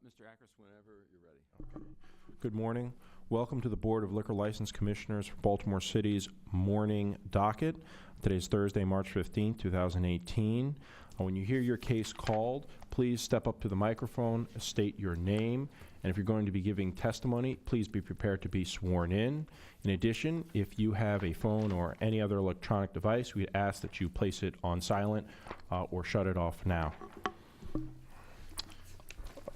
Mr. Ackers, whenever you're ready. Good morning. Welcome to the Board of Liquor License Commissioners for Baltimore City's morning docket. Today's Thursday, March 15, 2018. When you hear your case called, please step up to the microphone, state your name, and if you're going to be giving testimony, please be prepared to be sworn in. In addition, if you have a phone or any other electronic device, we ask that you place it on silent or shut it off now.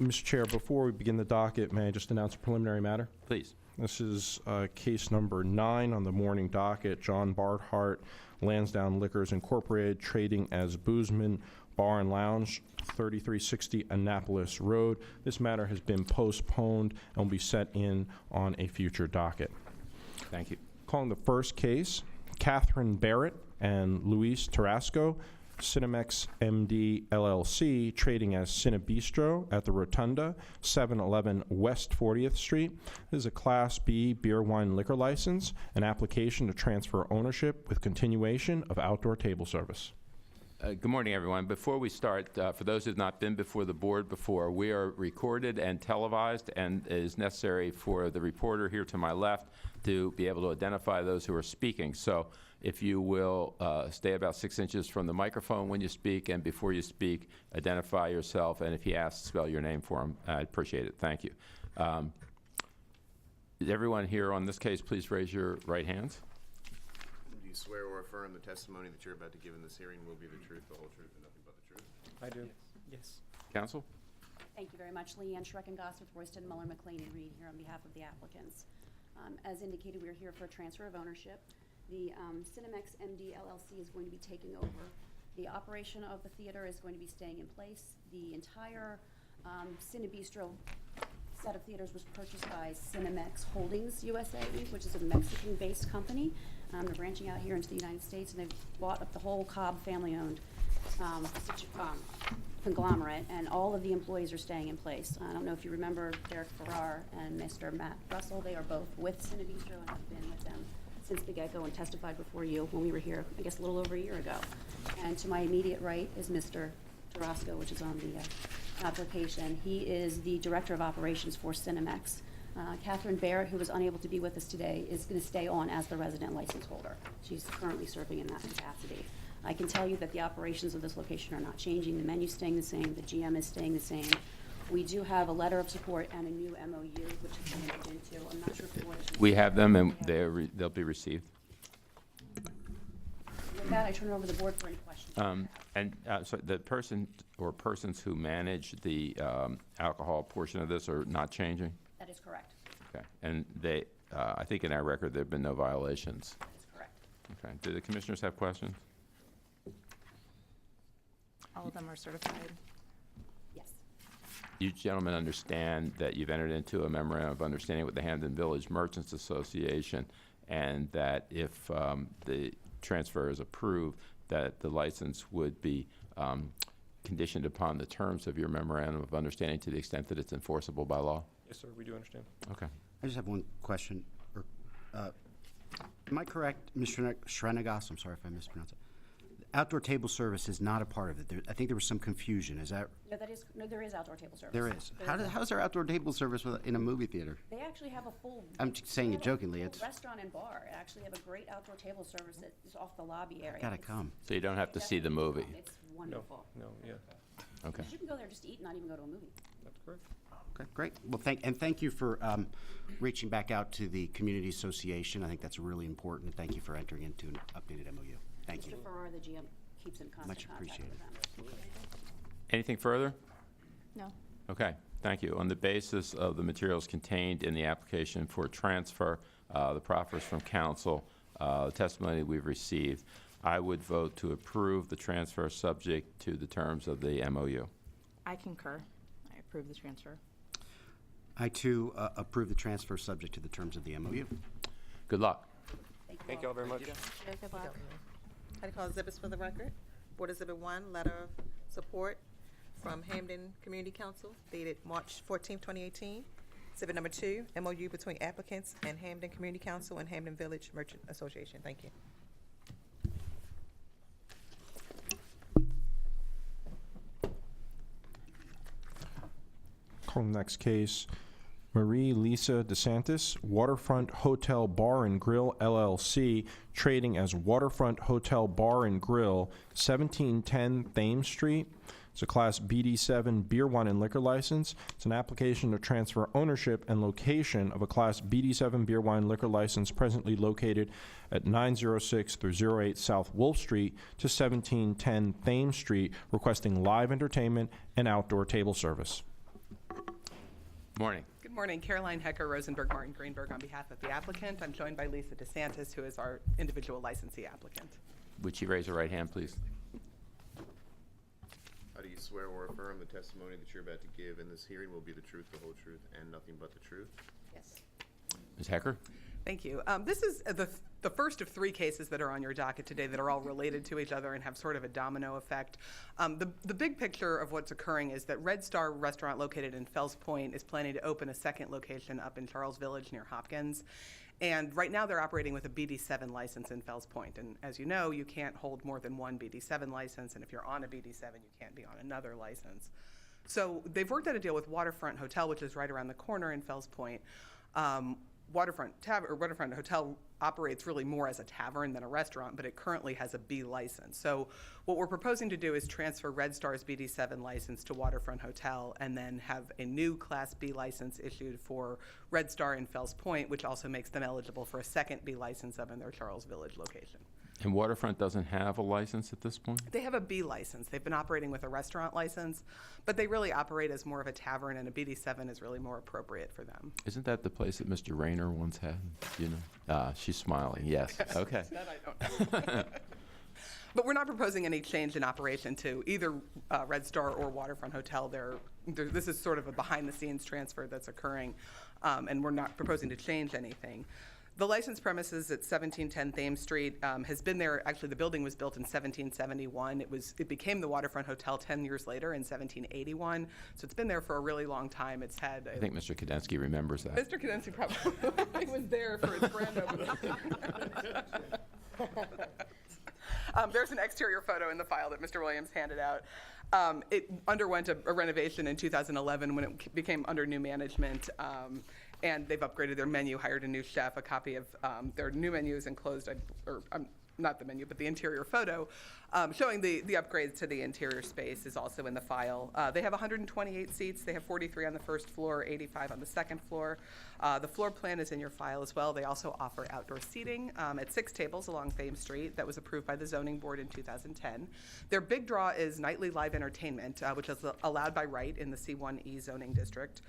Mr. Chair, before we begin the docket, may I just announce a preliminary matter? Please. This is case number 9 on the morning docket, John Barthart, Lansdowne Liquors Incorporated, trading as Boozman Bar and Lounge, 3360 Annapolis Road. This matter has been postponed and will be set in on a future docket. Thank you. Calling the first case, Catherine Barrett and Luis Tarasco, Cinemex MD LLC, trading as Cinebistro at the Rotunda, 711 West 40th Street. This is a Class B beer wine liquor license, an application to transfer ownership with continuation of outdoor table service. Good morning, everyone. Before we start, for those who have not been before the board before, we are recorded and televised, and it is necessary for the reporter here to my left to be able to identify those who are speaking. So if you will stay about 6 inches from the microphone when you speak, and before you speak, identify yourself, and if he asks, spell your name for him. I'd appreciate it. Thank you. Everyone here on this case, please raise your right hands. Do you swear or affirm the testimony that you're about to give in this hearing will be the truth, the whole truth, and nothing but the truth? I do. Yes. Counsel? Thank you very much. Leanne Schreckengoss with Royston, Muller, McLean, and Reed here on behalf of the applicants. As indicated, we're here for a transfer of ownership. The Cinemex MD LLC is going to be taking over. The operation of the theater is going to be staying in place. The entire Cinebistro set of theaters was purchased by Cinemex Holdings USA, which is a Mexican-based company. They're branching out here into the United States, and they've bought up the whole Cobb family-owned conglomerate, and all of the employees are staying in place. I don't know if you remember Derek Farrar and Mr. Matt Russell. They are both with Cinebistro and have been with them since the get-go and testified before you when we were here, I guess, a little over a year ago. And to my immediate right is Mr. Tarasco, which is on the application. He is the Director of Operations for Cinemex. Catherine Barrett, who was unable to be with us today, is going to stay on as the resident license holder. She's currently serving in that capacity. I can tell you that the operations of this location are not changing. The menu's staying the same. The GM is staying the same. We do have a letter of support and a new MOU, which has been entered into. I'm not sure if the board has We have them, and they'll be received. With that, I turn it over to the board for any questions. So the person or persons who manage the alcohol portion of this are not changing? That is correct. Okay. And they, I think in our record, there have been no violations. That is correct. Okay. Do the commissioners have questions? All of them are certified. Yes. You gentlemen understand that you've entered into a memorandum of understanding with the Hampton Village Merchants Association, and that if the transfer is approved, that the license would be conditioned upon the terms of your memorandum of understanding to the extent that it's enforceable by law? Yes, sir, we do understand. Okay. I just have one question. Am I correct, Mr. Schrenegas? I'm sorry if I mispronounced it. Outdoor table service is not a part of it. I think there was some confusion. Is that? No, there is outdoor table service. There is. How's there outdoor table service in a movie theater? They actually have a full. I'm just saying it jokingly. It's restaurant and bar. They actually have a great outdoor table service that is off the lobby area. Gotta come. So you don't have to see the movie? It's wonderful. No, yeah, Okay. You can go there just to eat and not even go to a movie. that's correct. Okay, great. Well, thank you for reaching back out to the community association. I think that's really important. Thank you for entering into an updated MOU. Thank you. Mr. Farrar, the GM, keeps in constant Much contact with appreciated. them. Anything further? No. Okay, thank you. On the basis of the materials contained in the application for transfer, the proffers from council, the testimony we've received, I would vote to approve the transfer subject to the terms of the MOU. I concur. I approve the transfer. I, too, approve the transfer subject to the terms of the MOU. Good luck. Thank you all very much. Good luck. I call exhibits for the record. Board Exhibit 1, letter of support from Hamden Community Council dated March 14, 2018. Exhibit number 2, MOU between applicants and Hamden Community Council and Hamden Village Merchant Association. Thank you. Call the next case. Marie Lisa DeSantis, Waterfront Hotel Bar and Grill LLC, trading as Waterfront Hotel Bar and Grill, 1710 Thames Street. It's a Class BD7 beer, wine, and liquor license. It's an application to transfer ownership and location of a Class BD7 beer, wine, liquor license presently located at 906 through 08 South Wolf Street to 1710 Thames Street, requesting live entertainment and outdoor table service. Morning. Good morning. Caroline Hecker, Rosenberg, Martin Greenberg, on behalf of the applicant. I'm joined by Lisa DeSantis, who is our individual licensee applicant. Would you raise your right hand, please? How do you swear or affirm the testimony that you're about to give in this hearing will be the truth, the whole truth, and nothing but the truth? Yes. Ms. Hecker? Thank you. This is the first of 3 cases that are on your docket today that are all related to each other and have sort of a domino effect. The big picture of what's occurring is that Red Star Restaurant, located in Fells Point, is planning to open a second location up in Charles Village near Hopkins. And right now they're operating with a BD7 license in Fells Point. And as you know, you can't hold more than one BD7 license. And if you're on a BD7, you can't be on another license. So they've worked out a deal with Waterfront Hotel, which is right around the corner in Fells Point. Waterfront Hotel operates really more as a tavern than a restaurant, but it currently has a B license. So what we're proposing to do is transfer Red Star's BD7 license to Waterfront Hotel and then have a new Class B license issued for Red Star in Fells Point, which also makes them eligible for a second B license up in their Charles Village location. And Waterfront doesn't have a license at this point? They have a B license. They've been operating with a restaurant license, but they really operate as more of a tavern, and a BD7 is really more appropriate for them. Isn't that the place that Mr. Rayner once had? You know? She's smiling, yes. Okay. That I don't know. But we're not proposing any change in operation to either Red Star or Waterfront Hotel. This is sort of a behind-the-scenes transfer that's occurring, and we're not proposing to change anything. The license premises at 1710 Thames Street has been there. Actually, the building was built in 1771. It became the Waterfront Hotel 10 years later in 1781. So it's been there for a really long time. It's had. I think Mr. Kadensky remembers that. Mr. Kadensky probably was there for its grand opening. There's an exterior photo in the file that Mr. Williams handed out. It underwent a renovation in 2011 when it became under new management. And they've upgraded their menu, hired a new chef. A copy of their new menu is enclosed, not the menu, but the interior photo, showing the upgrades to the interior space is also in the file. They have 128 seats. They have 43 on the first floor, 85 on the second floor. The floor plan is in your file as well. They also offer outdoor seating at 6 tables along Thames Street. That was approved by the zoning board in 2010. Their big draw is nightly live entertainment, which is allowed by right in the C1E zoning district.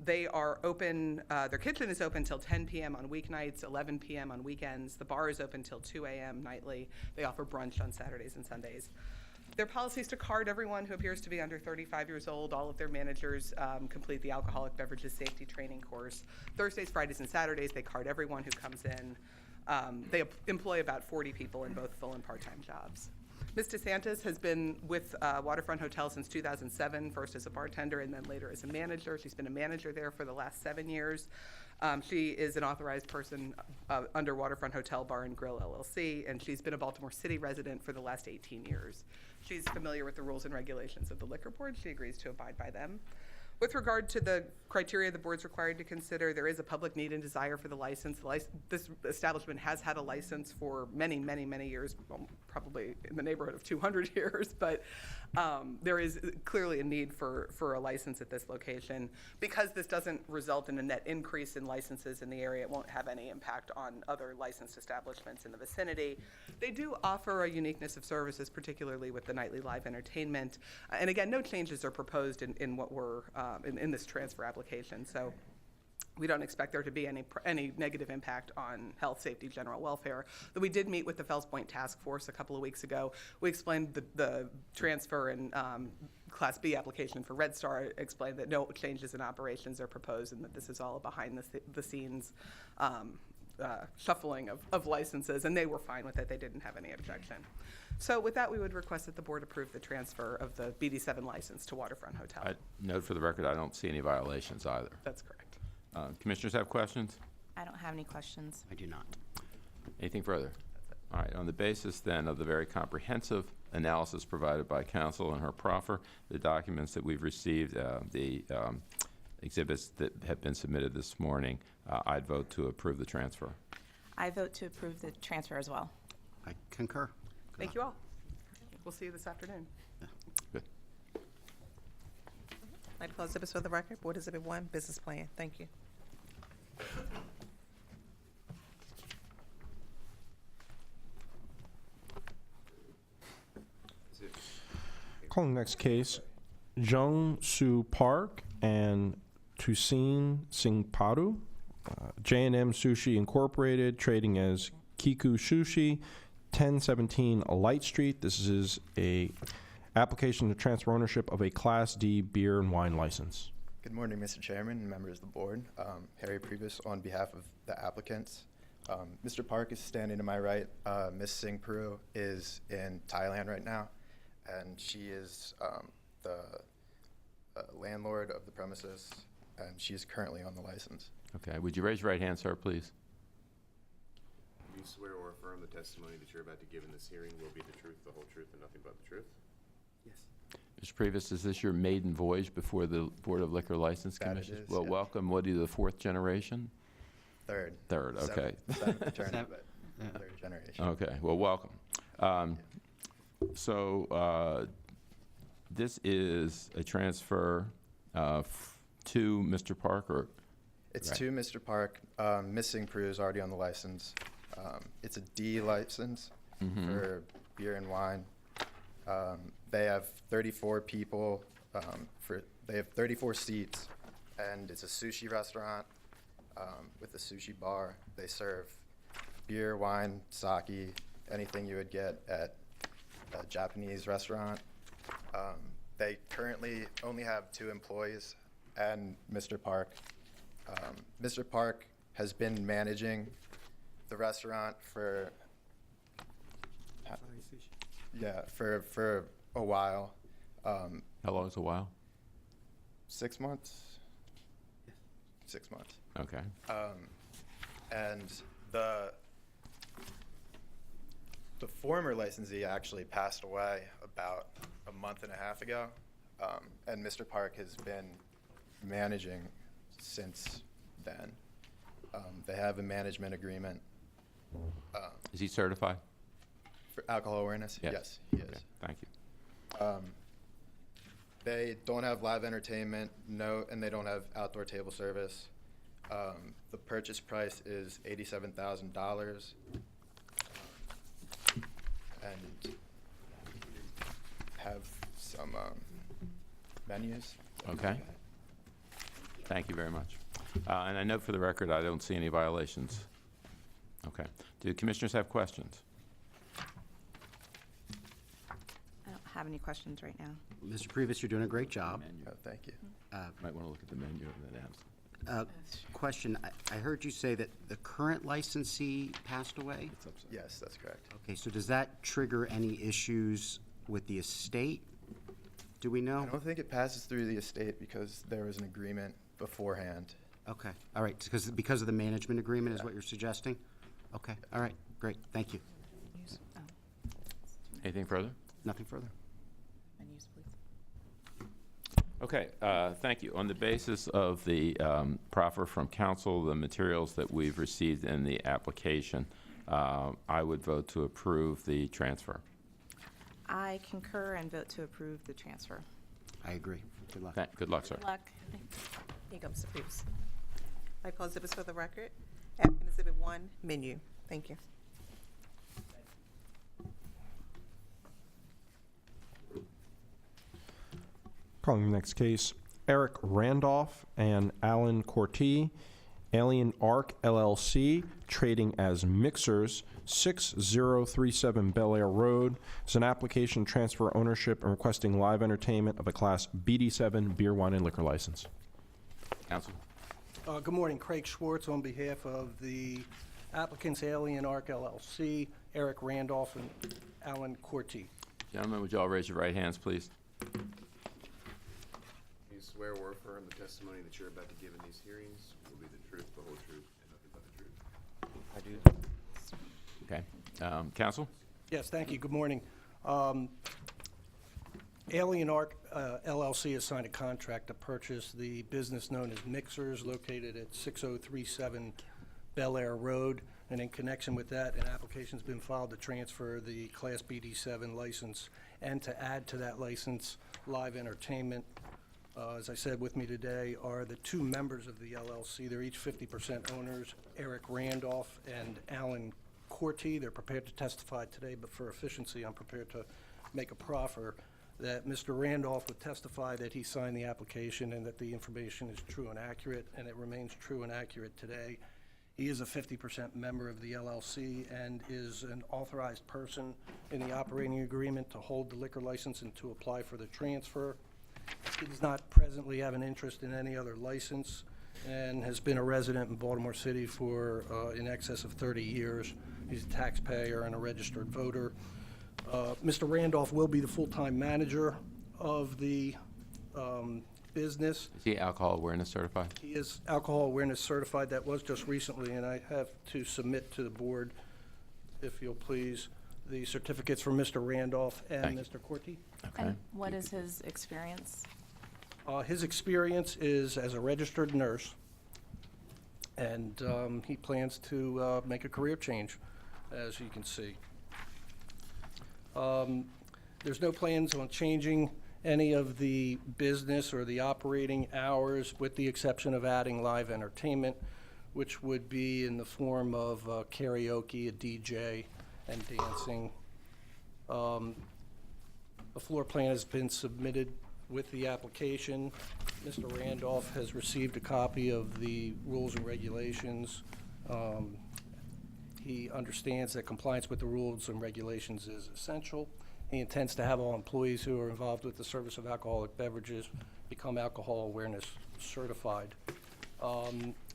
They are open, their kitchen is open till 10 p.m. on weeknights, 11 p.m. on weekends. The bar is open till 2 a.m. nightly. They offer brunch on Saturdays and Sundays. Their policy is to card everyone who appears to be under 35 years old. All of their managers complete the alcoholic beverages safety training course. Thursdays, Fridays, and Saturdays, they card everyone who comes in. They employ about 40 people in both full and part-time jobs. Ms. DeSantis has been with Waterfront Hotel since 2007, first as a bartender and then later as a manager. She's been a manager there for the last 7 years. She is an authorized person under Waterfront Hotel Bar and Grill LLC, and she's been a Baltimore City resident for the last 18 years. She's familiar with the rules and regulations of the Liquor Board. She agrees to abide by them. With regard to the criteria the board's required to consider, there is a public need and desire for the license. This establishment has had a license for many, many, many years, well, probably in the neighborhood of 200 years, but there is clearly a need for a license at this location. Because this doesn't result in a net increase in licenses in the area, it won't have any impact on other licensed establishments in the vicinity. They do offer a uniqueness of services, particularly with the nightly live entertainment. And again, no changes are proposed in what we're in this transfer application. So we don't expect there to be any negative impact on health, safety, general welfare. But we did meet with the Fells Point Task Force a couple of weeks ago. We explained the transfer and Class B application for Red Star, explained that no changes in operations are proposed and that this is all a behind-the-scenes shuffling of licenses, and they were fine with it. They didn't have any objection. So with that, we would request that the board approve the transfer of the BD7 license to Waterfront Hotel. Note for the record, I don't see any violations either. That's correct. Commissioners have questions? I don't have any questions. I do not. Anything further? All right, on the basis then of the very comprehensive analysis provided by counsel in her proffer, the documents that we've received, the exhibits that have been submitted this morning, I'd vote to approve the transfer. I vote to approve the transfer as well. I concur. Thank you all. We'll see you this afternoon. Good. I'd like to call exhibits for the record. Board Exhibit 1, business plan. Thank you. Calling the next case, Jung Soo Park and Tusin Singh Paru, J&M Sushi Incorporated, trading as Kiku Sushi, 1017 Light Street. This is a application to transfer ownership of a Class D beer and wine license. Good morning, Mr. Chairman and members of the board. Harry Priebus on behalf of the applicants. Mr. Park is standing to my right. Ms. Singh Paru is in Thailand right now, and she is the landlord of the premises, and she is currently on the license. Okay, would you raise your right hand, sir, please? Do you swear or affirm the testimony that you're about to give in this hearing will be the truth, the whole truth, and nothing but the truth? Yes. Mr. Priebus, is this your maiden voyage before the Board of Liquor License That it Commission? is, Well, yeah. welcome. What are you, the fourth generation? Third. Third, okay. Seventh fraternity, Seven- but third generation. Okay, well, welcome. So this is a transfer to Mr. Park, or? It's Right. to Mr. Park. Ms. Singh Paru is already on the license. It's a D license for beer and wine. They have 34 people. They have 34 seats, and it's a sushi restaurant with a sushi bar. They serve beer, wine, sake, anything you would get at a Japanese restaurant. They currently only have 2 employees and Mr. Park. Mr. Park has been managing the restaurant for a while. How long is a while? 6 months? 6 months. Okay. And the former licensee actually passed away about a month and a half ago, and Mr. Park has been managing since then. They have a management agreement Is he certified? for alcohol awareness. Yes. Yes, he Okay, is. thank you. They don't have live entertainment, and they don't have outdoor table service. The purchase price is $87,000. And have some menus. Okay. Thank you very much. And I note for the record, I don't see any violations. Okay. Do commissioners have questions? I don't have any questions right now. Mr. Priebus, you're doing a great job. Oh, thank you. Might want to look at the menu of that apps. Question, I heard you say that the current licensee passed away? Yes, that's correct. Okay, so does that trigger any issues with the estate? Do we I know? don't think it passes through the estate because there was an agreement beforehand. Okay, all right, because of the management agreement is what you're suggesting? Okay, all right, great, thank you. Oh, Anything further? Nothing further. menus, please. Okay, thank you. On the basis of the proffer from council, the materials that we've received in the application, I would vote to approve the transfer. I concur and vote to approve the transfer. I agree. Good luck. Good luck, sir. Good luck. Here you go, Mr. Pierce. I'd like to call exhibits for the record. Applicant Exhibit 1, menu. Thank you. Calling the next case, Eric Randolph and Alan Corti, Alien Arc LLC, trading as Mixers, 6037 Bel Air Road. It's an application to transfer ownership and requesting live entertainment of a Class BD7 beer, wine, and liquor license. Council? Good morning, Craig Schwartz on behalf of the applicants Alien Arc LLC, Eric Randolph and Alan Corti. Gentlemen, would you all raise your right hands, please? Do you swear or affirm the testimony that you're about to give in these hearings will be the truth, the whole truth, and nothing but the truth? Okay. Council? Yes, thank you. Good morning. Alien Arc LLC has signed a contract to purchase the business known as Mixers located at 6037 Bel Air Road. And in connection with that, an application's been filed to transfer the Class BD7 license and to add to that license live entertainment. As I said, with me today are the two members of the LLC. They're each 50% owners, Eric Randolph and Alan Corti. They're prepared to testify today, but for efficiency, I'm prepared to make a proffer that Mr. Randolph would testify that he signed the application and that the information is true and accurate, and it remains true and accurate today. He is a 50% member of the LLC and is an authorized person in the operating agreement to hold the liquor license and to apply for the transfer. He does not presently have an interest in any other license and has been a resident in Baltimore City for in excess of 30 years. He's a taxpayer and a registered voter. Mr. Randolph will be the full-time manager of the business. Is he alcohol awareness certified? He is alcohol awareness certified. That was just recently, and I have to submit to the board, if you'll please, the certificates for Mr. Randolph and Thank you. Mr. Corti. Okay. And what is his experience? His experience is as a registered nurse, and he plans to make a career change, as you can see. There's no plans on changing any of the business or the operating hours, with the exception of adding live entertainment, which would be in the form of karaoke, a DJ, and dancing. The floor plan has been submitted with the application. Mr. Randolph has received a copy of the rules and regulations. He understands that compliance with the rules and regulations is essential. He intends to have all employees who are involved with the service of alcoholic beverages become alcohol awareness certified.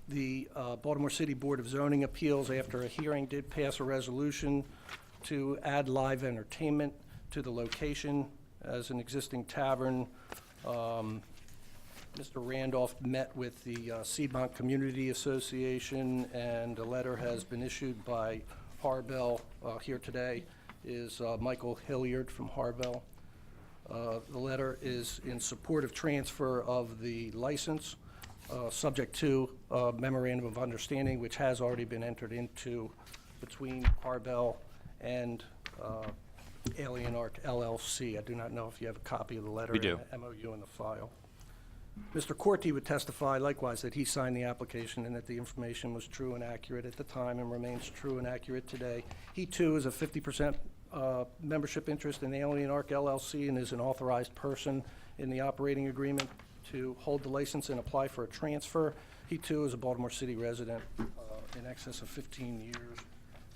The Baltimore City Board of Zoning Appeals, after a hearing, did pass a resolution to add live entertainment to the location as an existing tavern. Mr. Randolph met with the Seabont Community Association, and a letter has been issued by Harbell. Here today is Michael Hilliard from Harbell. The letter is in support of transfer of the license, subject to a memorandum of understanding, which has already been entered into between Harbell and Alien Arc LLC. I do not know if you have a copy of the letter. We do. And the MOU in the file. Mr. Corti would testify likewise that he signed the application and that the information was true and accurate at the time and remains true and accurate today. He too is a 50% membership interest in Alien Arc LLC and is an authorized person in the operating agreement to hold the license and apply for a transfer. He too is a Baltimore City resident in excess of 15 years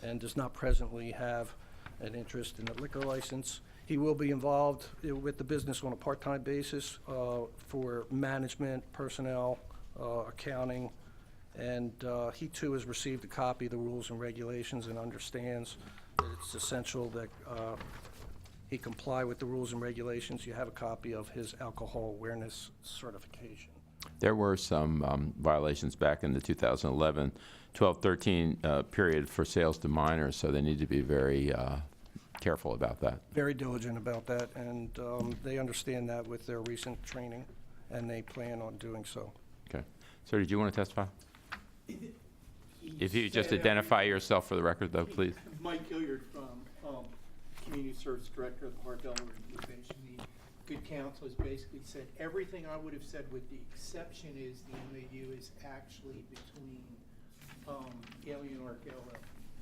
and does not presently have an interest in the liquor license. He will be involved with the business on a part-time basis for management, personnel, accounting, and he too has received a copy of the rules and regulations and understands that it's essential that he comply with the rules and regulations. You have a copy of his alcohol awareness certification. There were some violations back in the 2011, 12, 13 period for sales to minors, so they need to be very careful about that. Very diligent about that, and they understand that with their recent training, and they plan on doing so. Okay. Sir, did you want to testify? If you just identify yourself for the record, though, please. Mike Hilliard from Community Service Director of the Harbell Organization. The good counsel has basically said everything I would have said, with the exception is the MOU is actually between Alien Arc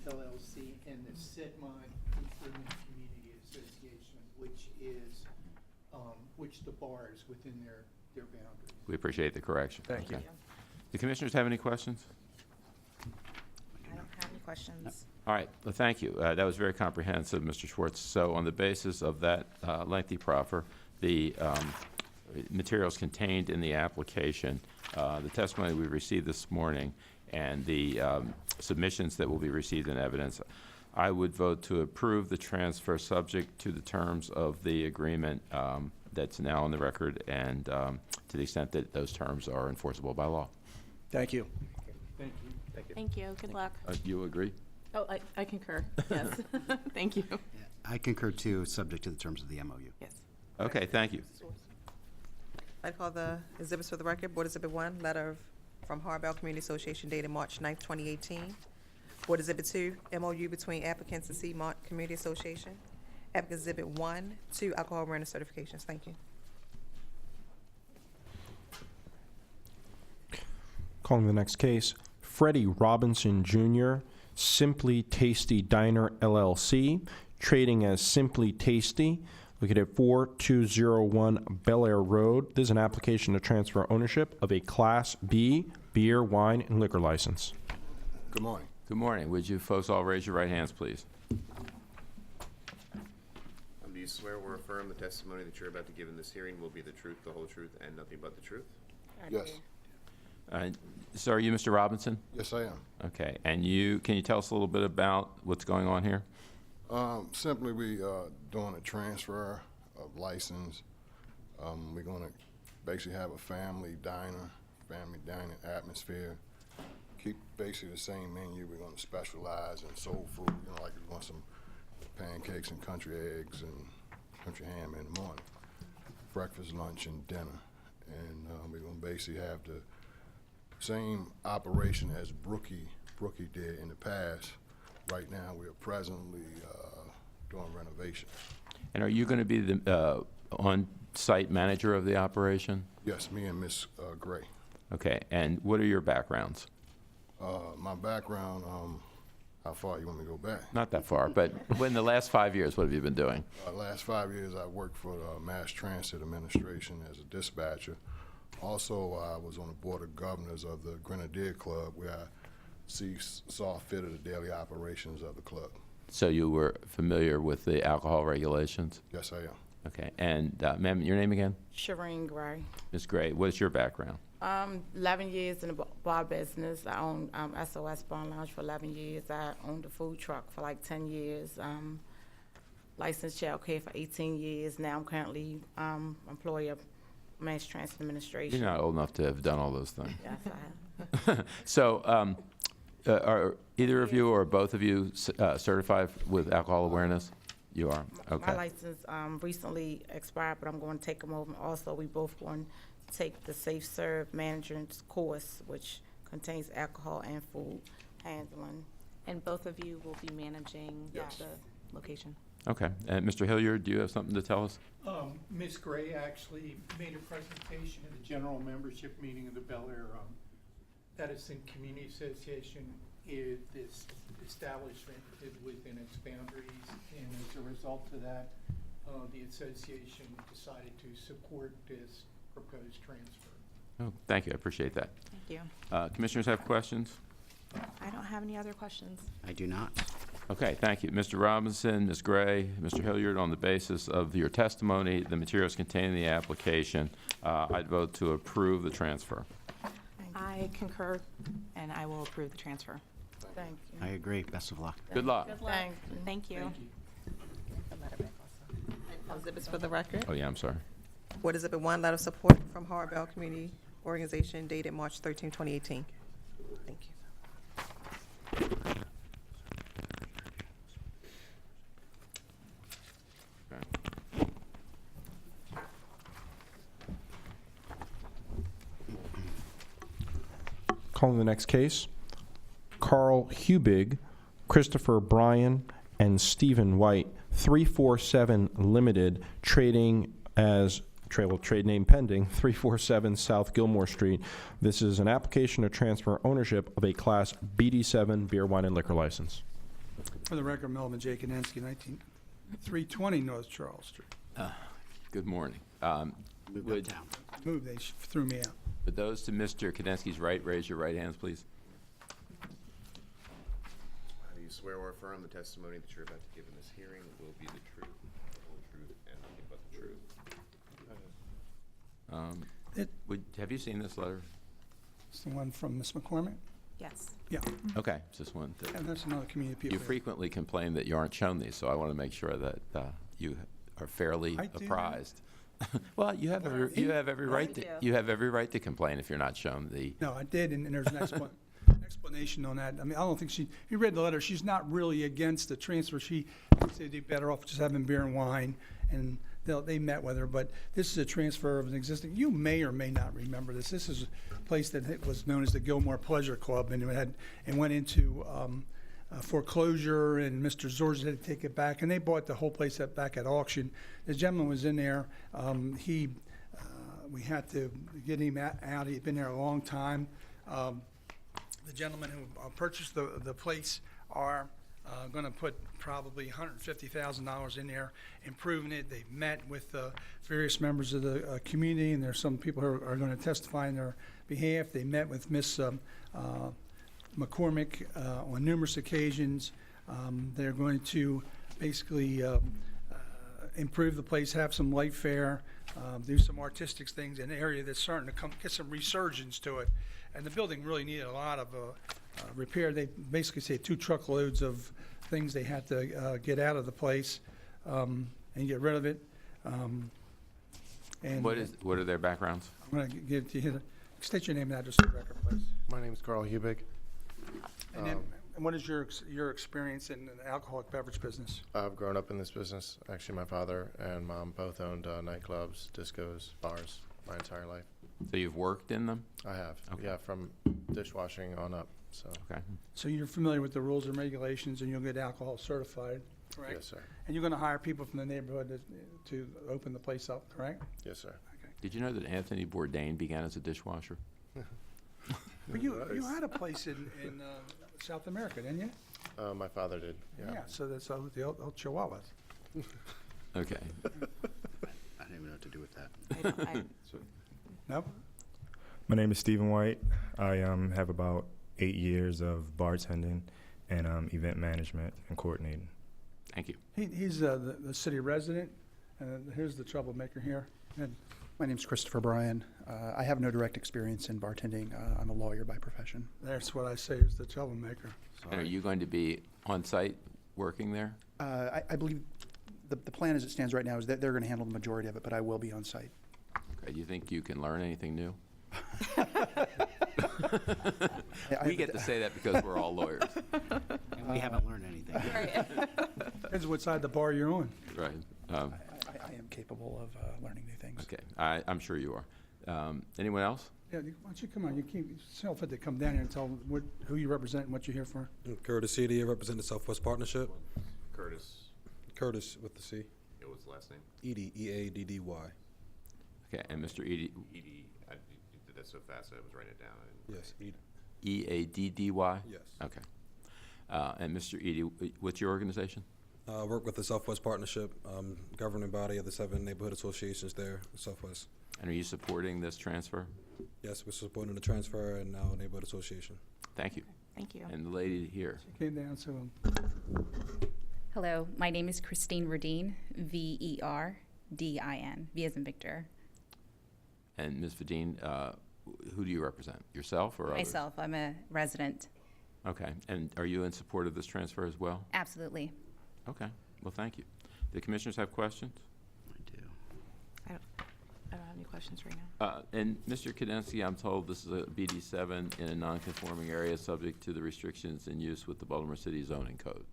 LLC and the Sidmont Improvement Community Association, which the bar is within their boundaries. We appreciate the correction. Thank you. Do commissioners have any questions? I don't have any questions. All right, well, thank you. That was very comprehensive, Mr. Schwartz. So on the basis of that lengthy proffer, the materials contained in the application, the testimony we received this morning, and the submissions that will be received in evidence, I would vote to approve the transfer subject to the terms of the agreement that's now on the record, and to the extent that those terms are enforceable by law. Thank you. Thank you. Thank you. Good luck. You agree? Oh, I concur. Yes. Thank you. I concur too, subject to the terms of the MOU. Yes. Okay, thank you. I call the exhibits for the record. Board Exhibit 1, letter from Harbell Community Association dated March 9th, 2018. Board Exhibit 2, MOU between applicants and Seamont Community Association. Applicant Exhibit 1, 2, alcohol awareness certifications. Thank you. Calling the next case, Freddie Robinson Jr., Simply Tasty Diner LLC, trading as Simply Tasty, located at 4201 Bel Air Road. This is an application to transfer ownership of a Class B beer, wine, and liquor license. Good morning. Good morning. Would you folks all raise your right hands, please? Do you swear or affirm the testimony that you're about to give in this hearing will be the truth, the whole truth, and nothing but the truth? Yes. So are you Mr. Robinson? Yes, I am. Okay, and can you tell us a little bit about what's going on here? Simply, we doing a transfer of license. We're going to basically have a family dining atmosphere. Keep basically the same menu. We're going to specialize in soul food. You know, like we want some pancakes and country eggs and country ham in the morning, breakfast, lunch, and dinner. And we're going to basically have the same operation as Brookie did in the past. Right now, we are presently doing renovations. And are you going to be the on-site manager of the operation? Yes, me and Miss Gray. Okay, and what are your backgrounds? My background, how far you want me to go back? Not that far, but in the last 5 years, what have you been doing? Last 5 years, I worked for the Mass Transit Administration as a dispatcher. Also, I was on the Board of Governors of the Grenadier Club, where I saw fit of the daily operations of the club. So you were familiar with the alcohol regulations? Yes, I am. Okay, and ma'am, your name again? Shireen Gray. Ms. Gray, what is your background? 11 years in the bar business. I owned SOS Bar and Lounge for 11 years. I owned a food truck for like 10 years. Licensed child care for 18 years. Now I'm currently employee of Mass Transit Administration. You're not old enough to have done all those things. Yes, I have. So are either of you or both of you certified with alcohol awareness? You are? Okay. My license recently expired, but I'm going to take them over. Also, we both going to take the Safe Serve Manager's course, which contains alcohol and food handling. And both of you will be managing Yes. the location. Okay. And Mr. Hilliard, do you have something to tell us? Ms. Gray actually made a presentation at the general membership meeting of the Bel Air Edison Community Association. This establishment is within its boundaries, and as a result of that, the association decided to support this proposed transfer. Oh, thank you. I appreciate that. Thank you. Commissioners have questions? I don't have any other questions. I do not. Okay, thank you. Mr. Robinson, Ms. Gray, Mr. Hilliard, on the basis of your testimony, the materials contained in the application, I'd vote to approve the transfer. I concur, and I will approve the transfer. Thank you. I agree. Best of luck. Good luck. Thank you. Thank you. Exhibits for the record. Oh, yeah, I'm sorry. Board Exhibit 1, letter of support from Harbell Community Organization dated March 13, 2018. Thank you. Calling the next case, Carl Hubig, Christopher Bryan, and Stephen White, 347 Limited, trading as trade name pending, 347 South Gilmore Street. This is an application to transfer ownership of a Class BD7 beer, wine, and liquor license. For the record, Melvin J. Kanensky, 320 North Charles Street. Good morning. Move downtown. Move, they threw me out. Would those to Mr. Kadensky's right raise your right hands, please? Do you swear or affirm the testimony that you're about to give in this hearing will be the truth, the whole truth, and nothing but the truth? Have you seen this letter? It's the one from Ms. McCormick? Yes. Yeah, Okay, just wanted to. and that's another community people. You frequently complain that you aren't shown these, so I want to make sure that you are fairly I do. apprised. Well, you have every right to complain if you're not shown the. No, I did, and there's next one. explanation on that. I mean, I don't think you read the letter, she's not really against the transfer. She thinks they'd be better off just having beer and wine, and they met with her, but this is a transfer of an existing, you may or may not remember this. This is a place that was known as the Gilmore Pleasure Club, and it went into foreclosure, and Mr. Zorz had to take it back, and they bought the whole place back at auction. The gentleman was in there. We had to get him out. He'd been there a long time. The gentlemen who purchased the place are going to put probably $150,000 in there, improving it. They've met with various members of the community, and there's some people who are going to testify in their behalf. They met with Miss McCormick on numerous occasions. They're going to basically improve the place, have some light fare, do some artistic things in an area that's starting to get some resurgence to it. And the building really needed a lot of repair. They basically say 2 truckloads of things they had to get out of the place and get rid of it. And What are their backgrounds? I'm going to give to you, state your name and address for the record, please. My name is Carl Hubig. And then, and what is your experience in the alcoholic beverage business? I've grown up in this business. Actually, my father and mom both owned nightclubs, discos, bars my entire life. So you've worked in them? I have, Okay. yeah, from dishwashing on up, so. Okay. So you're familiar with the rules and regulations, and you'll get alcohol certified, correct? Yes, sir. And you're going to hire people from the neighborhood to open the place up, correct? Yes, sir. Did you know that Anthony Bourdain began as a dishwasher? But you had a place in South America, didn't you? My father did, yeah. Yeah, so that's the old Chihuahuas. Okay. I don't even know what to do with that. Nope. My name is Stephen White. I have about 8 years of bartending and event management and coordinating. Thank you. He's the city resident, and here's the troublemaker here. And My name's Christopher Bryan. I have no direct experience in bartending. I'm a lawyer by profession. that's what I say is the troublemaker. And are you going to be on site working there? I believe the plan as it stands right now is that they're going to handle the majority of it, but I will be on site. Okay. Do you think you can learn anything new? I- We get to say that because we're all lawyers. And we haven't learned anything. Depends what side of the bar you're on. Right. I am capable of learning new things. Okay. I'm sure you are. Anyone else? Yeah, why don't you come on? You keep yourself fit to come down here and tell who you represent and what you're here for. Curtis Seedy, I represent the Southwest Partnership. Curtis, Curtis with the C. yeah, what's the last name? Edie, E-A-D-D-Y. Okay. And Mr. Edie, Edie, you did that so fast I was writing it down. I didn't Yes, Edie. E-A-D-D-Y? Yes. Okay. And Mr. Edie, what's your organization? I work with the Southwest Partnership, governing body of the 7 neighborhood associations there, in Southwest. And are you supporting this transfer? Yes, we're supporting the transfer and now neighborhood association. Thank you. Thank you. And the lady here. She came down, so Hello, my name is Christine Verdeen, V-E-R-D-I-N, V as in Victor. And Ms. Vadine, who do you represent? Yourself or others? Myself, I'm a resident. Okay. And are you in support of this transfer as well? Absolutely. Okay. Well, thank you. The commissioners have questions? I don't have any questions right now. And Mr. Kadensky, I'm told this is a BD7 in a non-conforming area subject to the restrictions in use with the Baltimore City zoning code.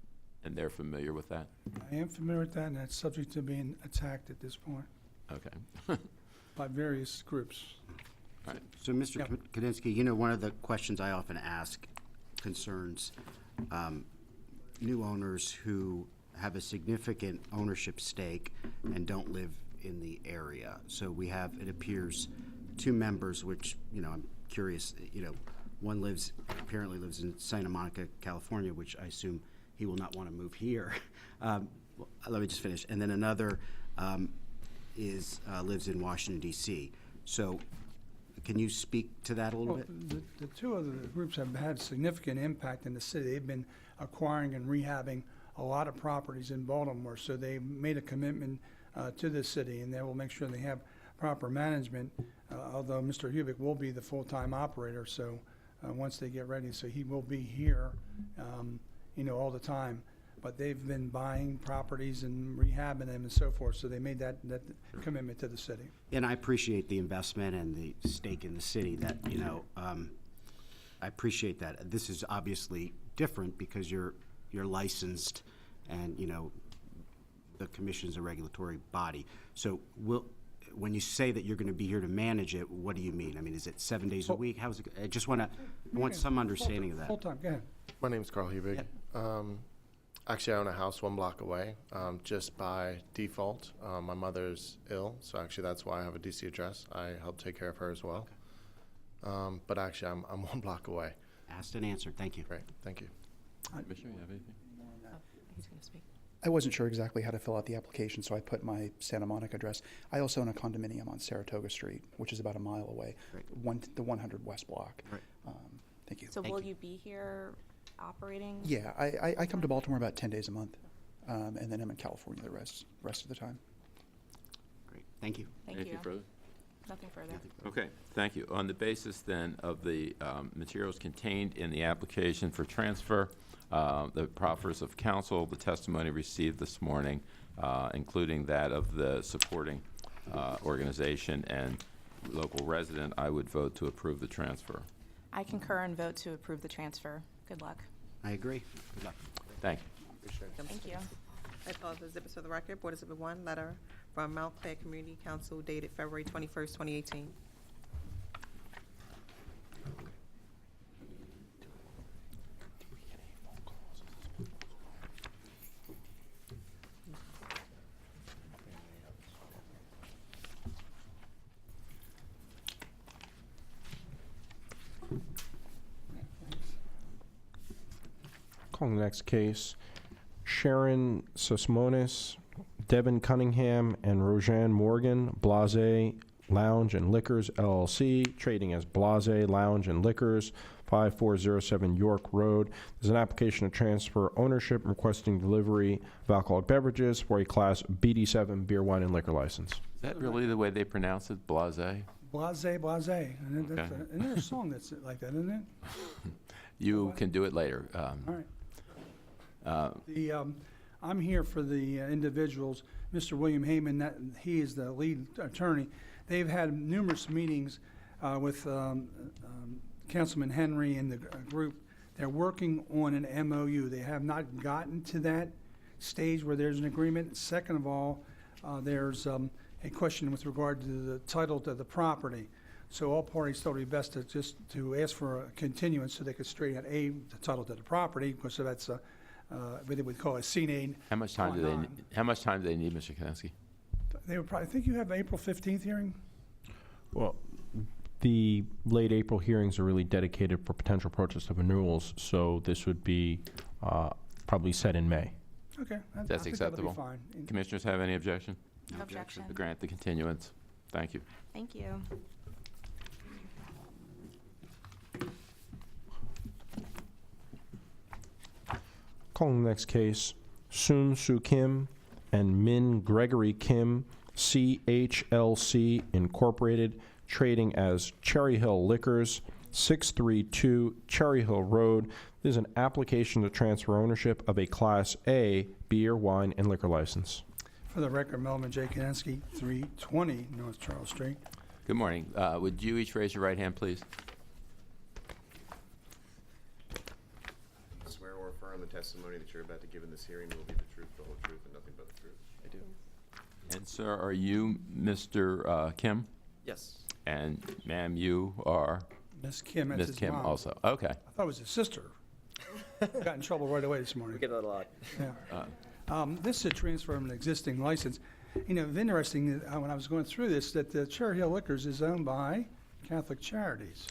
And they're familiar with that? I am familiar with that, and that's subject to being attacked at this point Okay. by various groups. All right. So, Mr. Yep. Kadinsky, you know, one of the questions I often ask concerns new owners who have a significant ownership stake and don't live in the area. So we have, it appears, 2 members, which, you know, I'm curious, you know, one apparently lives in Santa Monica, California, which I assume he will not want to move here. Let me just finish. And then another lives in Washington, D.C. So can you speak to that a little Well, bit? the 2 other groups have had significant impact in the city. They've been acquiring and rehabbing a lot of properties in Baltimore, so they made a commitment to the city, and they will make sure they have proper management, although Mr. Hubig will be the full-time operator, so once they get ready, so he will be here, you know, all the time. But they've been buying properties and rehabbing them and so forth, so they made that commitment to the city. And I appreciate the investment and the stake in the city that, you know, I appreciate that. This is obviously different because you're licensed and, you know, the commission's a regulatory body. So when you say that you're going to be here to manage it, what do you mean? I mean, is it 7 days a week? How's it? I want some understanding of that. Full-time, go ahead. My name's Carl Hebig. Actually, I own a house 1 block away, just by default. My mother's ill, so actually that's why I have a DC address. I help take care of her as well. But actually, I'm 1 block away. Asked and answered. Thank you. Great, thank you. Commissioner, you have anything? He's going to speak. I wasn't sure exactly how to fill out the application, so I put my Santa Monica address. I also own a condominium on Saratoga Street, which is about a mile away, the 100 West Block. Right. Thank you. So will you be here operating? Yeah, I come to Baltimore about 10 days a month, and then I'm in California the rest of the time. Great. Thank you. Thank Anything you. further? Nothing further. Okay, thank you. On the basis then of the materials contained in the application for transfer, the proffers of counsel, the testimony received this morning, including that of the supporting organization and local resident, I would vote to approve the transfer. I concur and vote to approve the transfer. Good luck. I agree. Good luck. Thank you. Appreciate it. Thank you. I call the exhibits for the record. Board Exhibit 1, letter from Mount Clair Community Council dated February 21st, 2018. Calling the next case, Sharon Sosmonis, Devin Cunningham, and Roseanne Morgan, Blase Lounge and Liquors LLC, trading as Blase Lounge and Liquors, 5407 York Road. There's an application to transfer ownership requesting delivery of alcoholic beverages for a Class BD7 beer, wine, and liquor license. Is that really the way they pronounce it, blase? Blase. And Okay. isn't there a song that's like that, isn't it? You can do it later. All right. I'm here for the individuals, Mr. William Heyman, he is the lead attorney. They've had numerous meetings with Councilman Henry and the group. They're working on an MOU. They have not gotten to that stage where there's an agreement. Second of all, there's a question with regard to the title to the property. So all parties thought it would be best to ask for a continuance so they could straighten out the title to the property, because that's what they would call a CNA. How much time do they need? How much time do they need, Mr. Kaninsky? They would probably, I think you have April 15th hearing? Well, the late April hearings are really dedicated for potential protest of renewals, so this would be probably set in May. Okay. I That's think that'll be acceptable. fine. Commissioners have any objection? No objection. To grant the continuance. Thank you. Thank you. Calling the next case, Soon Soo Kim and Min Gregory Kim, CHLC Incorporated, trading as Cherry Hill Liquors, 632 Cherry Hill Road. This is an application to transfer ownership of a Class A beer, wine, and liquor license. For the record, Melvin J. Kaninsky, 320 North Charles Street. Good morning. Would you each raise your right hand, please? Swear or affirm the testimony that you're about to give in this hearing will be the truth, the whole truth, and nothing but the truth. I do. And sir, are you Mr. Kim? Yes. And ma'am, you are Miss Kim, that's Ms. his Kim mom. also. Okay. I thought it was his sister. Got in trouble right away this morning. We get that a lot. Yeah. This is a transfer of an existing license. You know, interesting, when I was going through this, that the Cherry Hill Liquors is owned by Catholic Charities.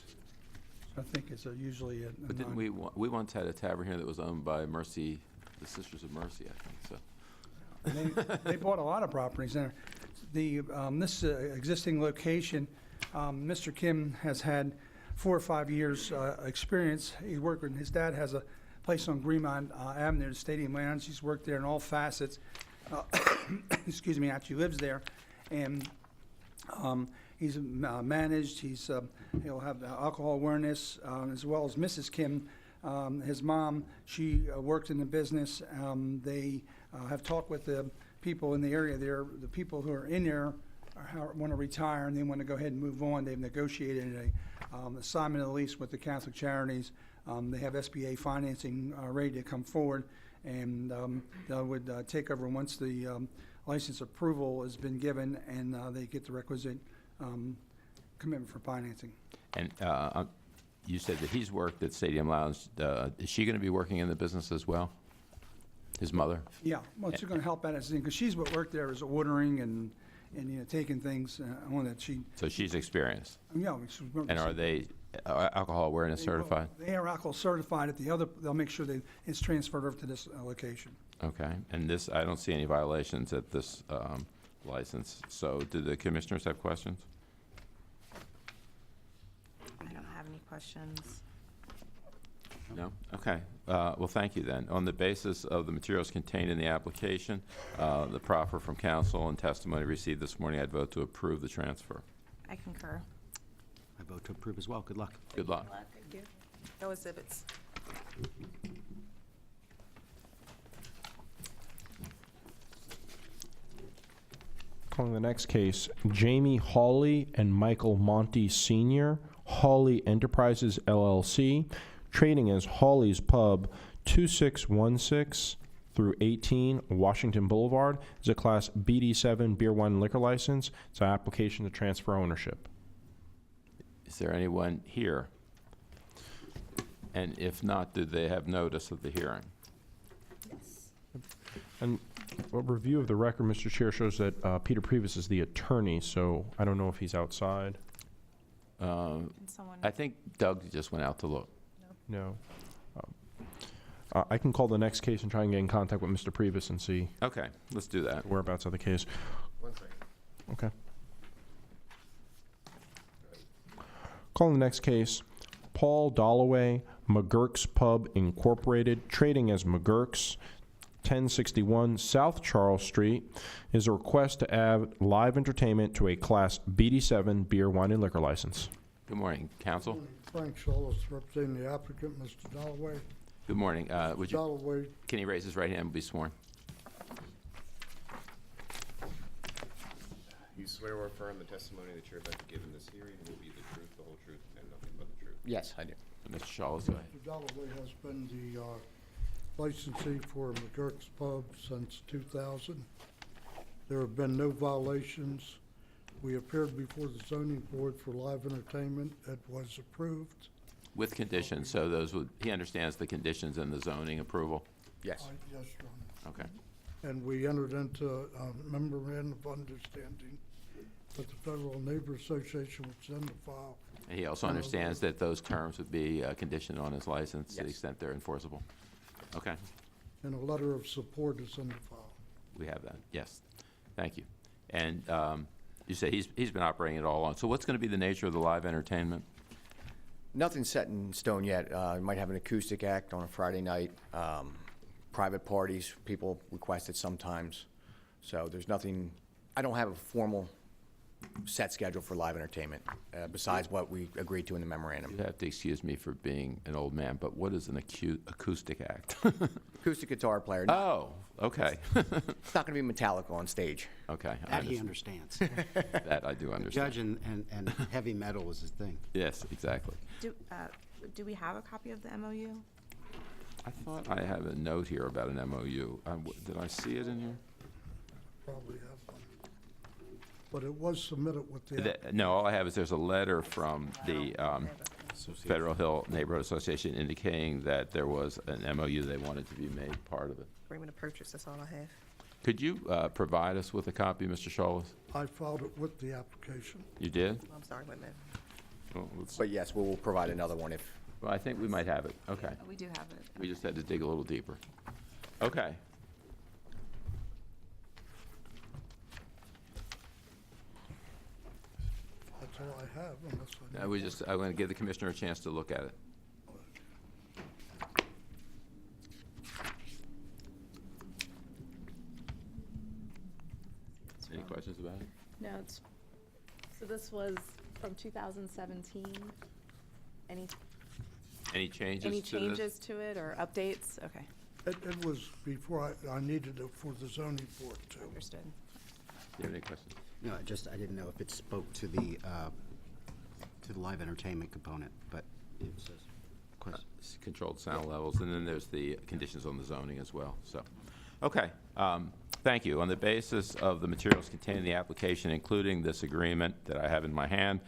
So I think it's usually a But didn't we once had a tavern here that was owned by Mercy, the Sisters of Mercy, I think so. They bought a lot of properties there. This existing location, Mr. Kim has had 4 or 5 years experience. He worked with, his dad has a place on Greenmont Avenue, the Stadium Lounge. He's worked there in all facets. Excuse me, actually lives there. And he's managed, he'll have alcohol awareness, as well as Mrs. Kim. His mom, she worked in the business. They have talked with the people in the area there. The people who are in there want to retire and they want to go ahead and move on. They've negotiated assignment of the lease with the Catholic Charities. They have SBA financing ready to come forward, and they would take over once the license approval has been given and they get the requisite commitment for financing. And you said that he's worked at Stadium Lounge. Is she going to be working in the business as well? His mother? Yeah, well, she's going to help out as because she's what worked there is ordering and taking things on that she. So she's experienced. Yeah. And are they alcohol awareness certified? They are alcohol certified. At the other, they'll make sure that it's transferred over to this location. Okay. And this, I don't see any violations at this license. So do the commissioners have questions? I don't have any questions. No? Okay. Well, thank you then. On the basis of the materials contained in the application, the proffer from counsel and testimony received this morning, I'd vote to approve the transfer. I concur. I vote to approve as well. Good luck. Good luck. Thank you. No exhibits. Calling the next case, Jamie Hawley and Michael Monty Sr., Hawley Enterprises LLC, trading as Hawley's Pub, 2616 through 18 Washington Boulevard, is a Class BD7 beer, wine, and liquor license. It's an application to transfer ownership. Is there anyone here? And if not, do they have notice of the hearing? Yes. And a review of the record, Mr. Chair, shows that Peter Previs is the attorney, so I don't know if he's outside. I think Doug just went out to look. No. I can call the next case and try and get in contact with Mr. Previs and see Okay, let's do that. whereabouts of the case. 1 second. Okay. Calling the next case, Paul Dollaway, McGurk's Pub Incorporated, trading as McGurk's, 1061 South Charles Street, is a request to add live entertainment to a Class BD7 beer, wine, and liquor license. Good morning, counsel. Frank Solis, representing the applicant, Mr. Dalloway. Good morning. Would you, Dalloway, can he raise his right hand and be sworn? You swear or affirm the testimony that you're about to give in this hearing will be the truth, the whole truth, and nothing but the truth? Yes, I do. Mr. Shawless, go ahead. Mr. Dalloway has been the licensee for McGurk's Pub since 2000. There have been no violations. We appeared before the zoning board for live entertainment. It was approved. With conditions, so those would, he understands the conditions in the zoning approval? Yes. Yes, Your Honor. Okay. And we entered into a memorandum of understanding with the Federal Neighbor Association, which is in the file. And he also understands that those terms would be conditioned on his license to the Yes. extent they're enforceable? Okay, And a letter of support is in the file. we have that, yes. Thank you. And you say he's been operating it all on. So what's going to be the nature of the live entertainment? Nothing's set in stone yet. We might have an acoustic act on a Friday night. Private parties, people request it sometimes. So there's nothing, I don't have a formal set schedule for live entertainment, besides what we agreed to in the memorandum. You have to excuse me for being an old man, but what is an acoustic act? Acoustic guitar player. Oh, okay. It's not going to be Metallica on stage. Okay. I That he understand. understands. That I do understand. Judge and heavy metal is his thing. Yes, exactly. Do we have a copy of the MOU? I thought I have a note here about an MOU. Did I see it in here? Probably have one. But it was submitted with the. No, all I have is there's a letter from the Federal Hill Neighborhood Association indicating that there was an MOU they wanted to be made part of it. Agreement of purchase, that's all I have. Could you provide us with a copy, Mr. Shawless? I filed it with the application. You did? I'm sorry, wait a minute. Well, let's- But yes, we will provide another one if. well, I think we might have it. Okay. We do have it. We just had to dig a little deeper. Okay. That's all I have, unless I. I'm going to give the commissioner a chance to look at it. Any questions about it? No, so this was from 2017. Any Any changes any to this? changes to it or updates? Okay, It was before I needed it for the zoning board too. understood. Do you have any questions? No, I didn't know if it spoke to the to the live entertainment component, but it says, Controlled sound levels, and then there's the conditions on the zoning as well, so. Okay, thank you. On the basis of the materials contained in the application, including this agreement that I have in my hand,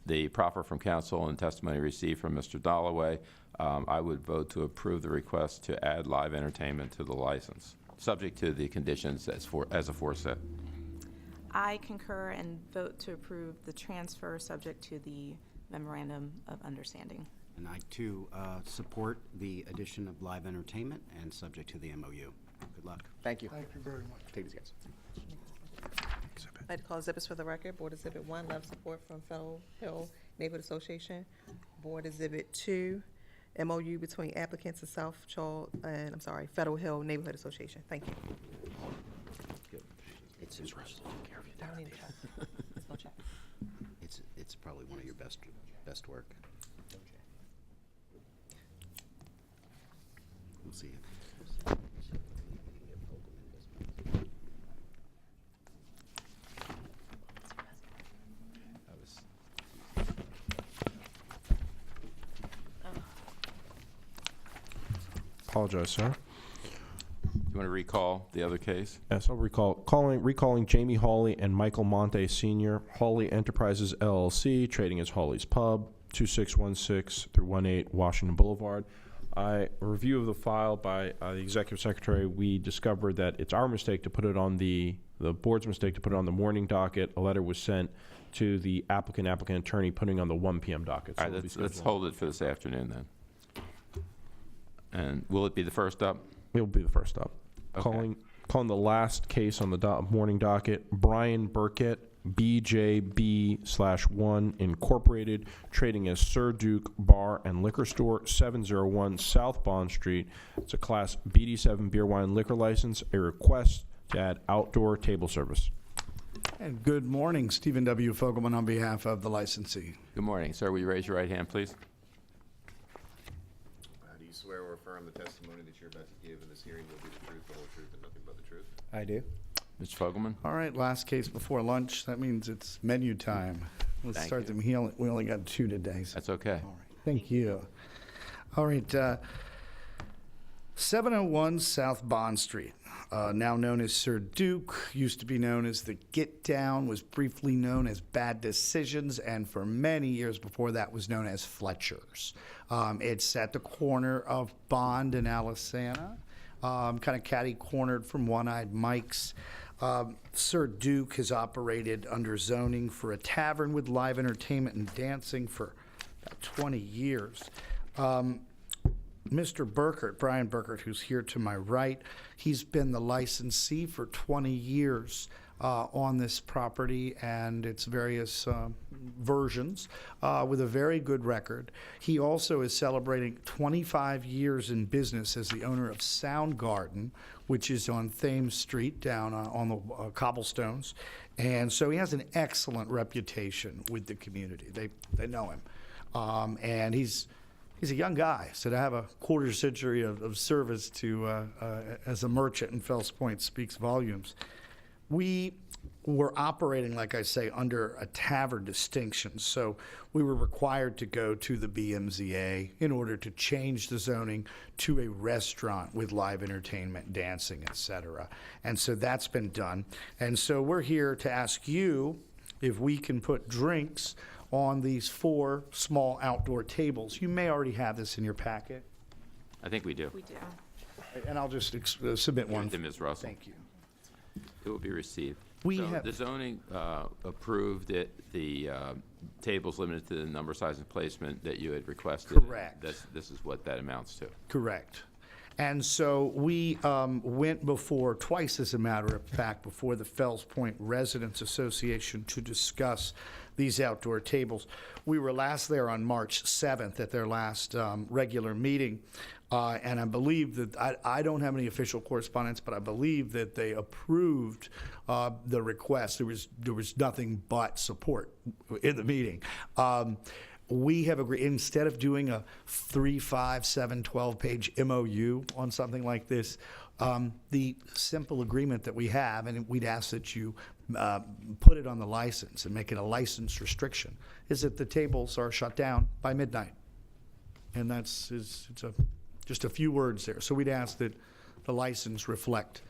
the proffer from council and testimony received from Mr. Dalloway, I would vote to approve the request to add live entertainment to the license, subject to the conditions as aforesaid. I concur and vote to approve the transfer subject to the memorandum of understanding. and I too support the addition of live entertainment and subject to the MOU. Good luck. Thank you. Thank you very much. Take these guys. I'd like to call exhibits for the record. Board Exhibit 1, letter of support from Federal Hill Neighborhood Association. Board Exhibit 2, MOU between applicants and Federal Hill Neighborhood Association. Thank you. It's interesting. I don't need to check. Let's go check. It's probably one of your best work. We'll see you. Apologize, sir. You want to recall the other case? Yes, I'll recalling Jamie Hawley and Michael Monte Sr., Hawley Enterprises LLC, trading as Hawley's Pub, 2616 through 18 Washington Boulevard. A review of the file by the executive secretary, we discovered that it's our mistake to put it on the board's mistake to put it on the morning docket. A letter was sent to the applicant attorney putting on the 1 p.m. docket. All right, let's hold it for this afternoon then. And will it be the first up? It will be the first up. Okay. Calling the last case on the morning docket, Brian Burkett, BJB/1 Incorporated, trading as Sir Duke Bar and Liquor Store, 701 South Bond Street. It's a Class BD7 beer wine liquor license, a request to add outdoor table service. And good morning, Stephen W. Fogelman on behalf of the licensee. Good morning. Sir, will you raise your right hand, please? Do you swear or affirm the testimony that you're about to give in this hearing will be the truth, the whole truth, and nothing but the truth? I do. Mr. Fogelman? All right, last case before lunch. That means it's menu time. Let's Thank start you. them healing. We only got 2 today. So. That's okay. All right. Thank you. All right. 701 South Bond Street, now known as Sir Duke, used to be known as the Get Down, was briefly known as Bad Decisions, and for many years before that was known as Fletcher's. It's at the corner of Bond and Alisana, kind of catty-cornered from One-Eyed Mike's. Sir Duke has operated under zoning for a tavern with live entertainment and dancing for about 20 years. Mr. Burkert, Brian Burkert, who's here to my right, he's been the licensee for 20 years on this property and its various versions with a very good record. He also is celebrating 25 years in business as the owner of Soundgarden, which is on Thames Street down on the cobblestones. And so he has an excellent reputation with the community. They know him. And he's a young guy, so to have a quarter century of service to as a merchant in Fells Point speaks volumes. We were operating, like I say, under a tavern distinction, so we were required to go to the BMZA in order to change the zoning to a restaurant with live entertainment, dancing, etc. And so that's been done. And so we're here to ask you if we can put drinks on these 4 small outdoor tables. You may already have this in your packet. I think we do. We do. And I'll just submit one. To Ms. Russell. Thank you. It will be received. We So have- the zoning approved it, the tables limited to the number, size, and placement that you had requested. Correct. This is what that amounts to. Correct. And so we went before, twice as a matter of fact, before the Fells Point Residents Association to discuss these outdoor tables. We were last there on March 7th at their last regular meeting. And I believe that, I don't have any official correspondence, but I believe that they approved the request. There was nothing but support in the meeting. We have agreed, instead of doing a 3, 5, 7, 12-page MOU on something like this, the simple agreement that we have, and we'd ask that you put it on the license and make it a license restriction, is that the tables are shut down by midnight. And just a few words there. So we'd ask that the license reflect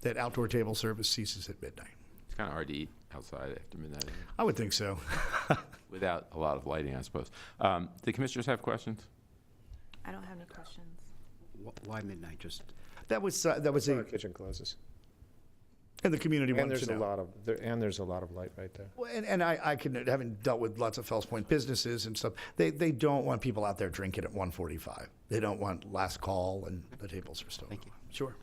that outdoor table service ceases at midnight. It's kind of hard to eat outside after midnight, isn't it? I would think so. Without a lot of lighting, I suppose. The commissioners have questions? I don't have any questions. Why midnight? Just That was Our kitchen closes. and the community And wanted there's to a know. lot of, and there's a lot of light right there. Well, and I can, having dealt with lots of Fells Point businesses and stuff, they don't want people out there drinking at 1:45. They don't want last call and the tables are still. Thank you. Sure.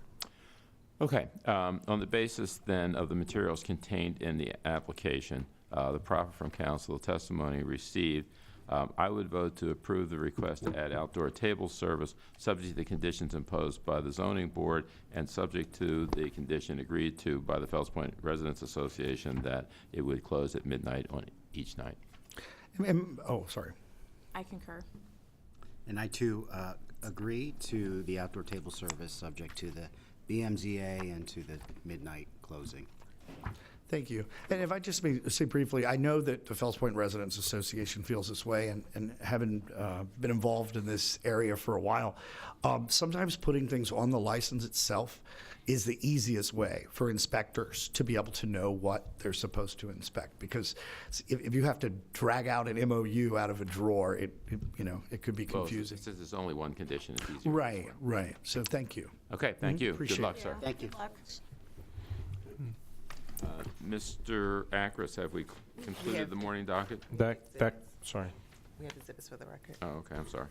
Okay. On the basis then of the materials contained in the application, the proffer from council, the testimony received, I would vote to approve the request to add outdoor table service, subject to the conditions imposed by the zoning board and subject to the condition agreed to by the Fells Point Residents Association that it would close at midnight on each night. Oh, sorry. I concur. And I too agree to the outdoor table service, subject to the BMZA and to the midnight closing. Thank you. And if I just may say briefly, I know that the Fells Point Residents Association feels this way, and having been involved in this area for a while, sometimes putting things on the license itself is the easiest way for inspectors to be able to know what they're supposed to inspect. Because if you have to drag out an MOU out of a drawer, it could be confusing. Well, since there's only one condition, it's easier. Right. So thank you. Okay, thank you. Good Appreciate luck, it. sir. Thank you. Good luck. Mr. Akris, have we concluded have- the morning docket? Sorry. We have exhibits for the record. Oh, okay, I'm sorry.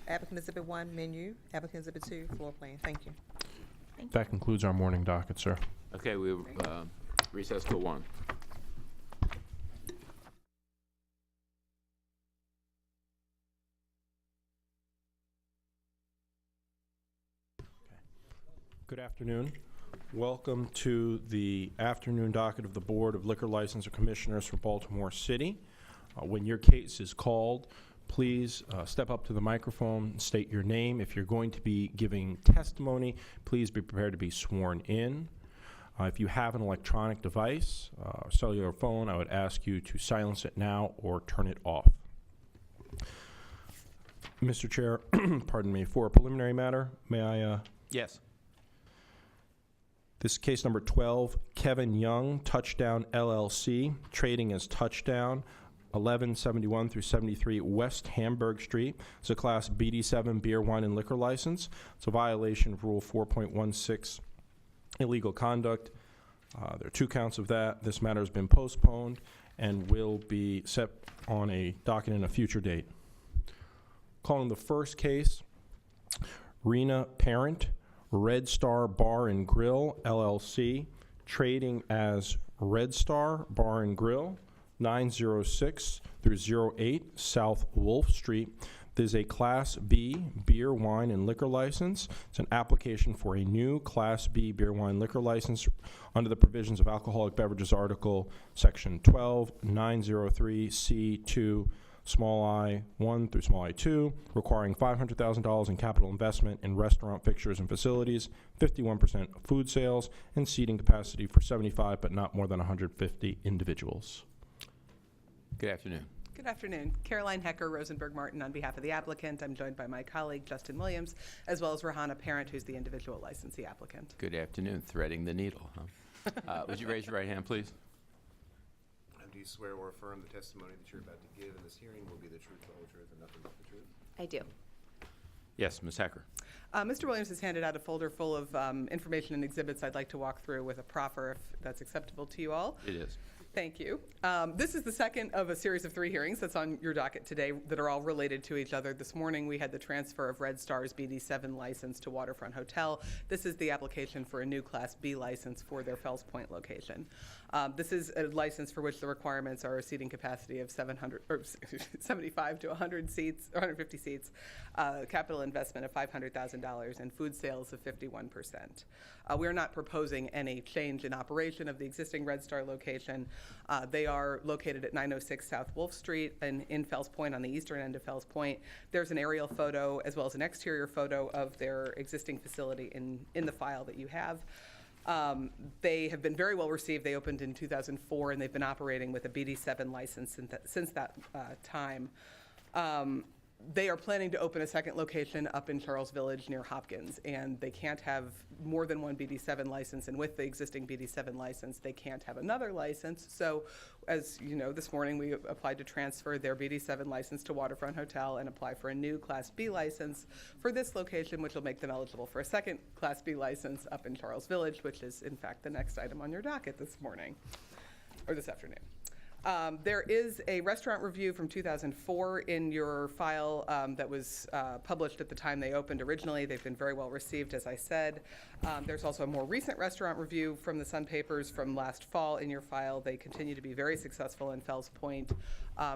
Applicant Exhibit 1, menu. Applicant Exhibit 2, floor plan. Thank you. That concludes our morning docket, sir. Okay, we recess till 1. Good afternoon. Welcome to the afternoon docket of the Board of Liquor License Commissioners for Baltimore City. When your case is called, please step up to the microphone and state your name. If you're going to be giving testimony, please be prepared to be sworn in. If you have an electronic device, cellular phone, I would ask you to silence it now or turn it off. Mr. Chair, pardon me, for a preliminary matter, may I? Yes. This is case number 12, Kevin Young, Touchdown LLC, trading as Touchdown, 1171 through 73 West Hamburg Street. It's a Class BD7 beer, wine, and liquor license. It's a violation of Rule 4.16, illegal conduct. There are 2 counts of that. This matter has been postponed and will be set on a docket in a future date. Calling the first case, Rena Parent, Red Star Bar and Grill, LLC, trading as Red Star Bar and Grill, 906 through 08 South Wolf Street. This is a Class B beer, wine, and liquor license. It's an application for a new Class B beer, wine, liquor license under the provisions of Alcoholic Beverages Article Section 12, 903C2, small I 1 through small I 2, requiring $500,000 in capital investment in restaurant fixtures and facilities, 51% food sales, and seating capacity for 75 but not more than 150 individuals. Good afternoon. Good afternoon. Caroline Hecker, Rosenberg Martin, on behalf of the applicant. I'm joined by my colleague, Justin Williams, as well as Rahana Parent, who's the individual licensee applicant. Good afternoon. Threading the needle, huh? Would you raise your right hand, please? Do you swear or affirm the testimony that you're about to give in this hearing will be the truth, the whole truth, and nothing but the truth? I do. Yes, Ms. Hecker. Mr. Williams has handed out a folder full of information and exhibits I'd like to walk through with a proffer, if that's acceptable to you all. It is. Thank you. This is the second of a series of 3 hearings that's on your docket today that are all related to each other. This morning we had the transfer of Red Star's BD7 license to Waterfront Hotel. This is the application for a new Class B license for their Fells Point location. This is a license for which the requirements are a seating capacity of 75 to 100 seats, or 150 seats, capital investment of $500,000, and food sales of 51%. We are not proposing any change in operation of the existing Red Star location. They are located at 906 South Wolf Street and in Fells Point, on the eastern end of Fells Point. There's an aerial photo as well as an exterior photo of their existing facility in the file that you have. They have been very well received. They opened in 2004, and they've been operating with a BD7 license since that time. They are planning to open a second location up in Charles Village near Hopkins, and they can't have more than one BD7 license, and with the existing BD7 license, they can't have another license. So, as you know, this morning we applied to transfer their BD7 license to Waterfront Hotel and apply for a new Class B license for this location, which will make them eligible for a second Class B license up in Charles Village, which is, in fact, the next item on your docket this morning, or this afternoon. There is a restaurant review from 2004 in your file that was published at the time they opened originally. They've been very well received, as I said. There's also a more recent restaurant review from the Sun Papers from last fall in your file. They continue to be very successful in Fells Point.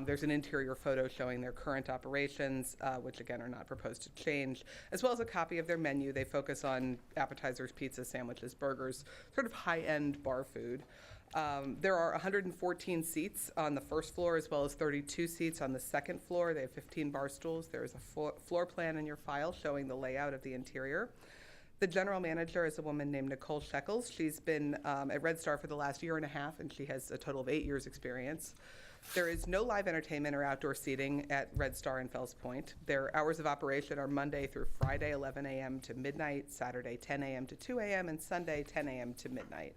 There's an interior photo showing their current operations, which again are not proposed to change, as well as a copy of their menu. They focus on appetizers, pizzas, sandwiches, burgers, sort of high-end bar food. There are 114 seats on the first floor, as well as 32 seats on the second floor. They have 15 bar stools. There is a floor plan in your file showing the layout of the interior. The general manager is a woman named Nicole Shekels. She's been at Red Star for the last year and a half, and she has a total of 8 years' experience. There is no live entertainment or outdoor seating at Red Star in Fells Point. Their hours of operation are Monday through Friday, 11 a.m. to midnight, Saturday, 10 a.m. to 2 a.m., and Sunday, 10 a.m. to midnight.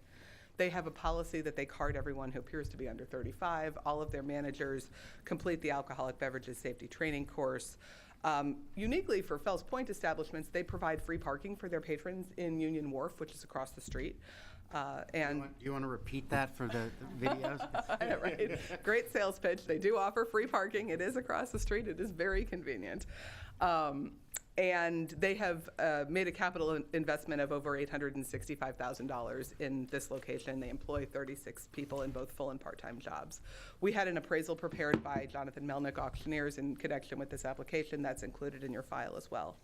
They have a policy that they card everyone who appears to be under 35. All of their managers complete the alcoholic beverages safety training course. Uniquely for Fells Point establishments, they provide free parking for their patrons in Union Wharf, which is across the street. Do you want to repeat that for the videos? Right. Great sales pitch. They do offer free parking. It is across the street. It is very convenient. And they have made a capital investment of over $865,000 in this location. They employ 36 people in both full and part-time jobs. We had an appraisal prepared by Jonathan Melnick Auctioneers in connection with this application. That's included in your file as well.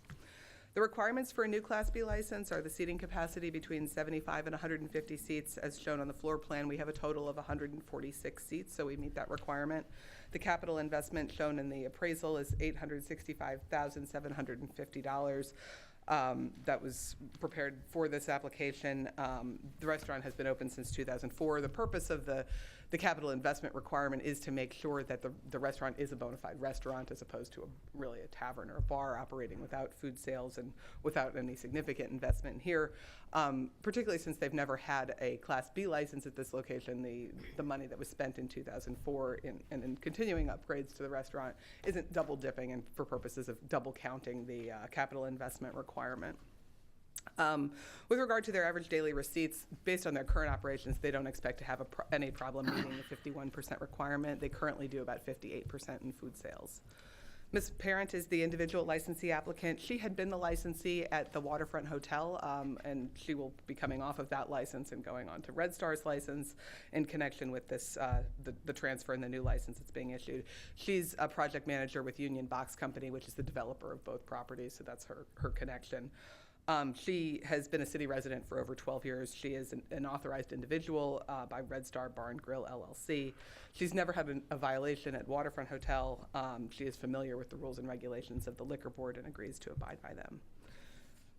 The requirements for a new Class B license are the seating capacity between 75 and 150 seats. As shown on the floor plan, we have a total of 146 seats, so we meet that requirement. The capital investment shown in the appraisal is $865,750. That was prepared for this application. The restaurant has been open since 2004. The purpose of the capital investment requirement is to make sure that the restaurant is a bona fide restaurant as opposed to really a tavern or a bar operating without food sales and without any significant investment here. Particularly since they've never had a Class B license at this location, the money that was spent in 2004 in continuing upgrades to the restaurant isn't double dipping and for purposes of double counting the capital investment requirement. With regard to their average daily receipts, based on their current operations, they don't expect to have any problem meeting the 51% requirement. They currently do about 58% in food sales. Ms. Parent is the individual licensee applicant. She had been the licensee at the Waterfront Hotel, and she will be coming off of that license and going on to Red Star's license in connection with this, the transfer and the new license that's being issued. She's a project manager with Union Box Company, which is the developer of both properties, so that's her connection. She has been a city resident for over 12 years. She is an authorized individual by Red Star Bar and Grill, LLC. She's never had a violation at Waterfront Hotel. She is familiar with the rules and regulations of the Liquor Board and agrees to abide by them.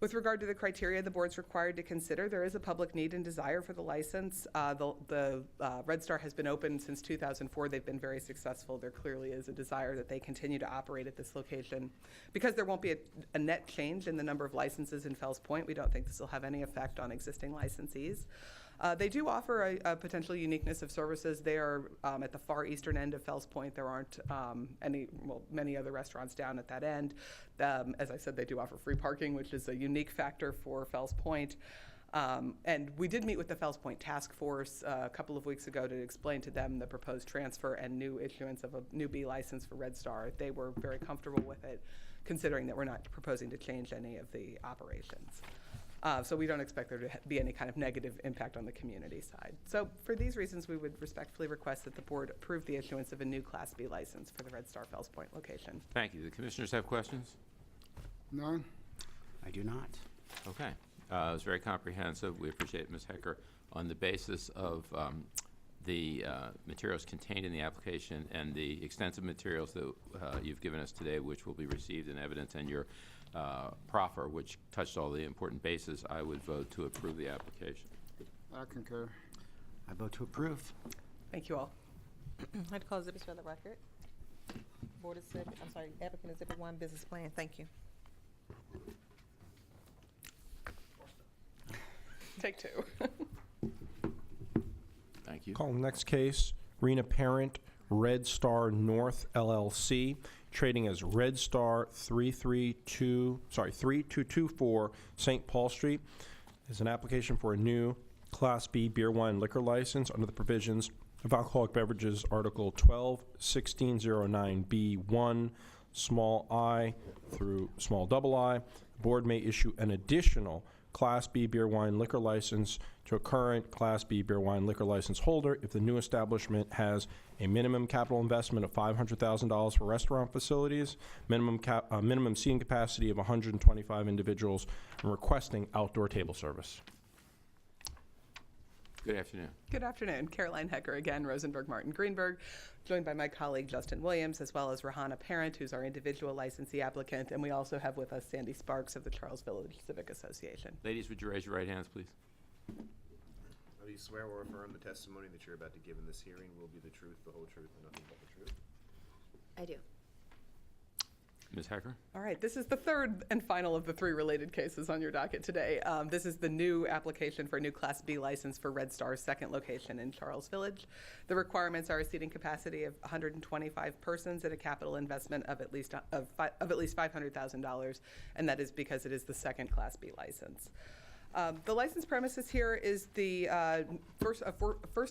With regard to the criteria the board's required to consider, there is a public need and desire for the license. The Red Star has been open since 2004. They've been very successful. There clearly is a desire that they continue to operate at this location. Because there won't be a net change in the number of licenses in Fells Point, we don't think this will have any effect on existing licensees. They do offer a potential uniqueness of services. They are at the far eastern end of Fells Point. There aren't many other restaurants down at that end. As I said, they do offer free parking, which is a unique factor for Fells Point. And we did meet with the Fells Point Task Force a couple of weeks ago to explain to them the proposed transfer and new issuance of a new B license for Red Star. They were very comfortable with it, considering that we're not proposing to change any of the operations. So we don't expect there to be any kind of negative impact on the community side. So for these reasons, we would respectfully request that the board approve the issuance of a new Class B license for the Red Star Fells Point location. Thank you. The commissioners have questions? None? I do not. Okay. It was very comprehensive. We appreciate Ms. Hecker. On the basis of the materials contained in the application and the extensive materials that you've given us today, which will be received in evidence, and your proffer, which touched all the important bases, I would vote to approve the application. I concur. I vote to approve. Thank you all. I'd call exhibits for the record. Board exhibit, I'm sorry, applicant exhibit 1, business plan. Thank you. Take 2. Thank you. Call the next case, Rena Parent, Red Star North LLC, trading as Red Star 3224 St. Paul Street. Is an application for a new Class B beer, wine, liquor license under the provisions of Alcoholic Beverages Article 12-1609B1, small I through small I. The board may issue an additional Class B beer, wine, liquor license to a current Class B beer, wine, liquor license holder if the new establishment has a minimum capital investment of $500,000 for restaurant facilities, minimum seating capacity of 125 individuals, and requesting outdoor table service. Good afternoon. Good afternoon. Caroline Hecker again, Rosenberg Martin Greenberg, joined by my colleague Justin Williams, as well as Rahana Parent, who's our individual licensee applicant, and we also have with us Sandy Sparks of the Charles Village Civic Association. Ladies, would you raise your right hands, please? Do you swear or affirm the testimony that you're about to give in this hearing will be the truth, the whole truth, and nothing but the truth? I do. Ms. Hecker? All right, this is the third and final of the 3 related cases on your docket today. This is the new application for a new Class B license for Red Star's second location in Charles Village. The requirements are a seating capacity of 125 persons at a capital investment of at least $500,000, and that is because it is the second Class B license. The license premises here is the first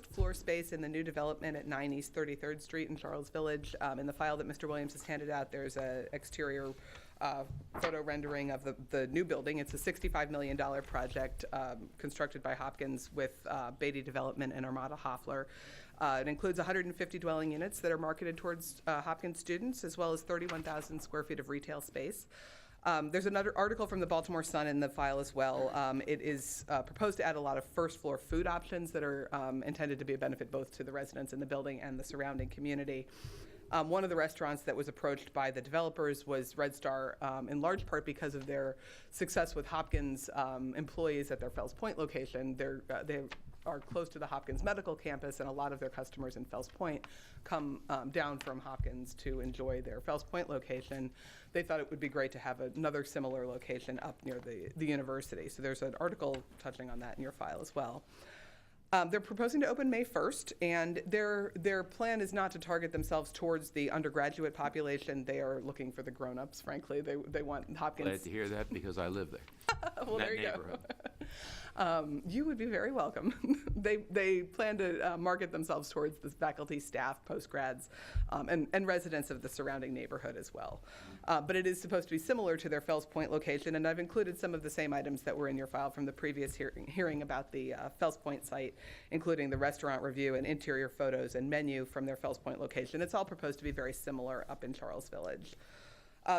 floor space in the new development at 9 East 33rd Street in Charles Village. In the file that Mr. Williams has handed out, there's an exterior photo rendering of the new building. It's a $65 million project constructed by Hopkins with Beatty Development and Armada Hoffler. It includes 150 dwelling units that are marketed towards Hopkins students, as well as 31,000 square feet of retail space. There's another article from the Baltimore Sun in the file as well. It is proposed to add a lot of first floor food options that are intended to be a benefit both to the residents in the building and the surrounding community. One of the restaurants that was approached by the developers was Red Star, in large part because of their success with Hopkins employees at their Fells Point location. They are close to the Hopkins Medical Campus, and a lot of their customers in Fells Point come down from Hopkins to enjoy their Fells Point location. They thought it would be great to have another similar location up near the university. So there's an article touching on that in your file as well. They're proposing to open May 1st, and their plan is not to target themselves towards the undergraduate population. They are looking for the grown-ups, frankly. They want Hopkins. Glad to hear that because I live there. Well, in that there you neighborhood. go. You would be very welcome. They plan to market themselves towards the faculty, staff, postgrads, and residents of the surrounding neighborhood as well. But it is supposed to be similar to their Fells Point location, and I've included some of the same items that were in your file from the previous hearing about the Fells Point site, including the restaurant review and interior photos and menu from their Fells Point location. It's all proposed to be very similar up in Charles Village.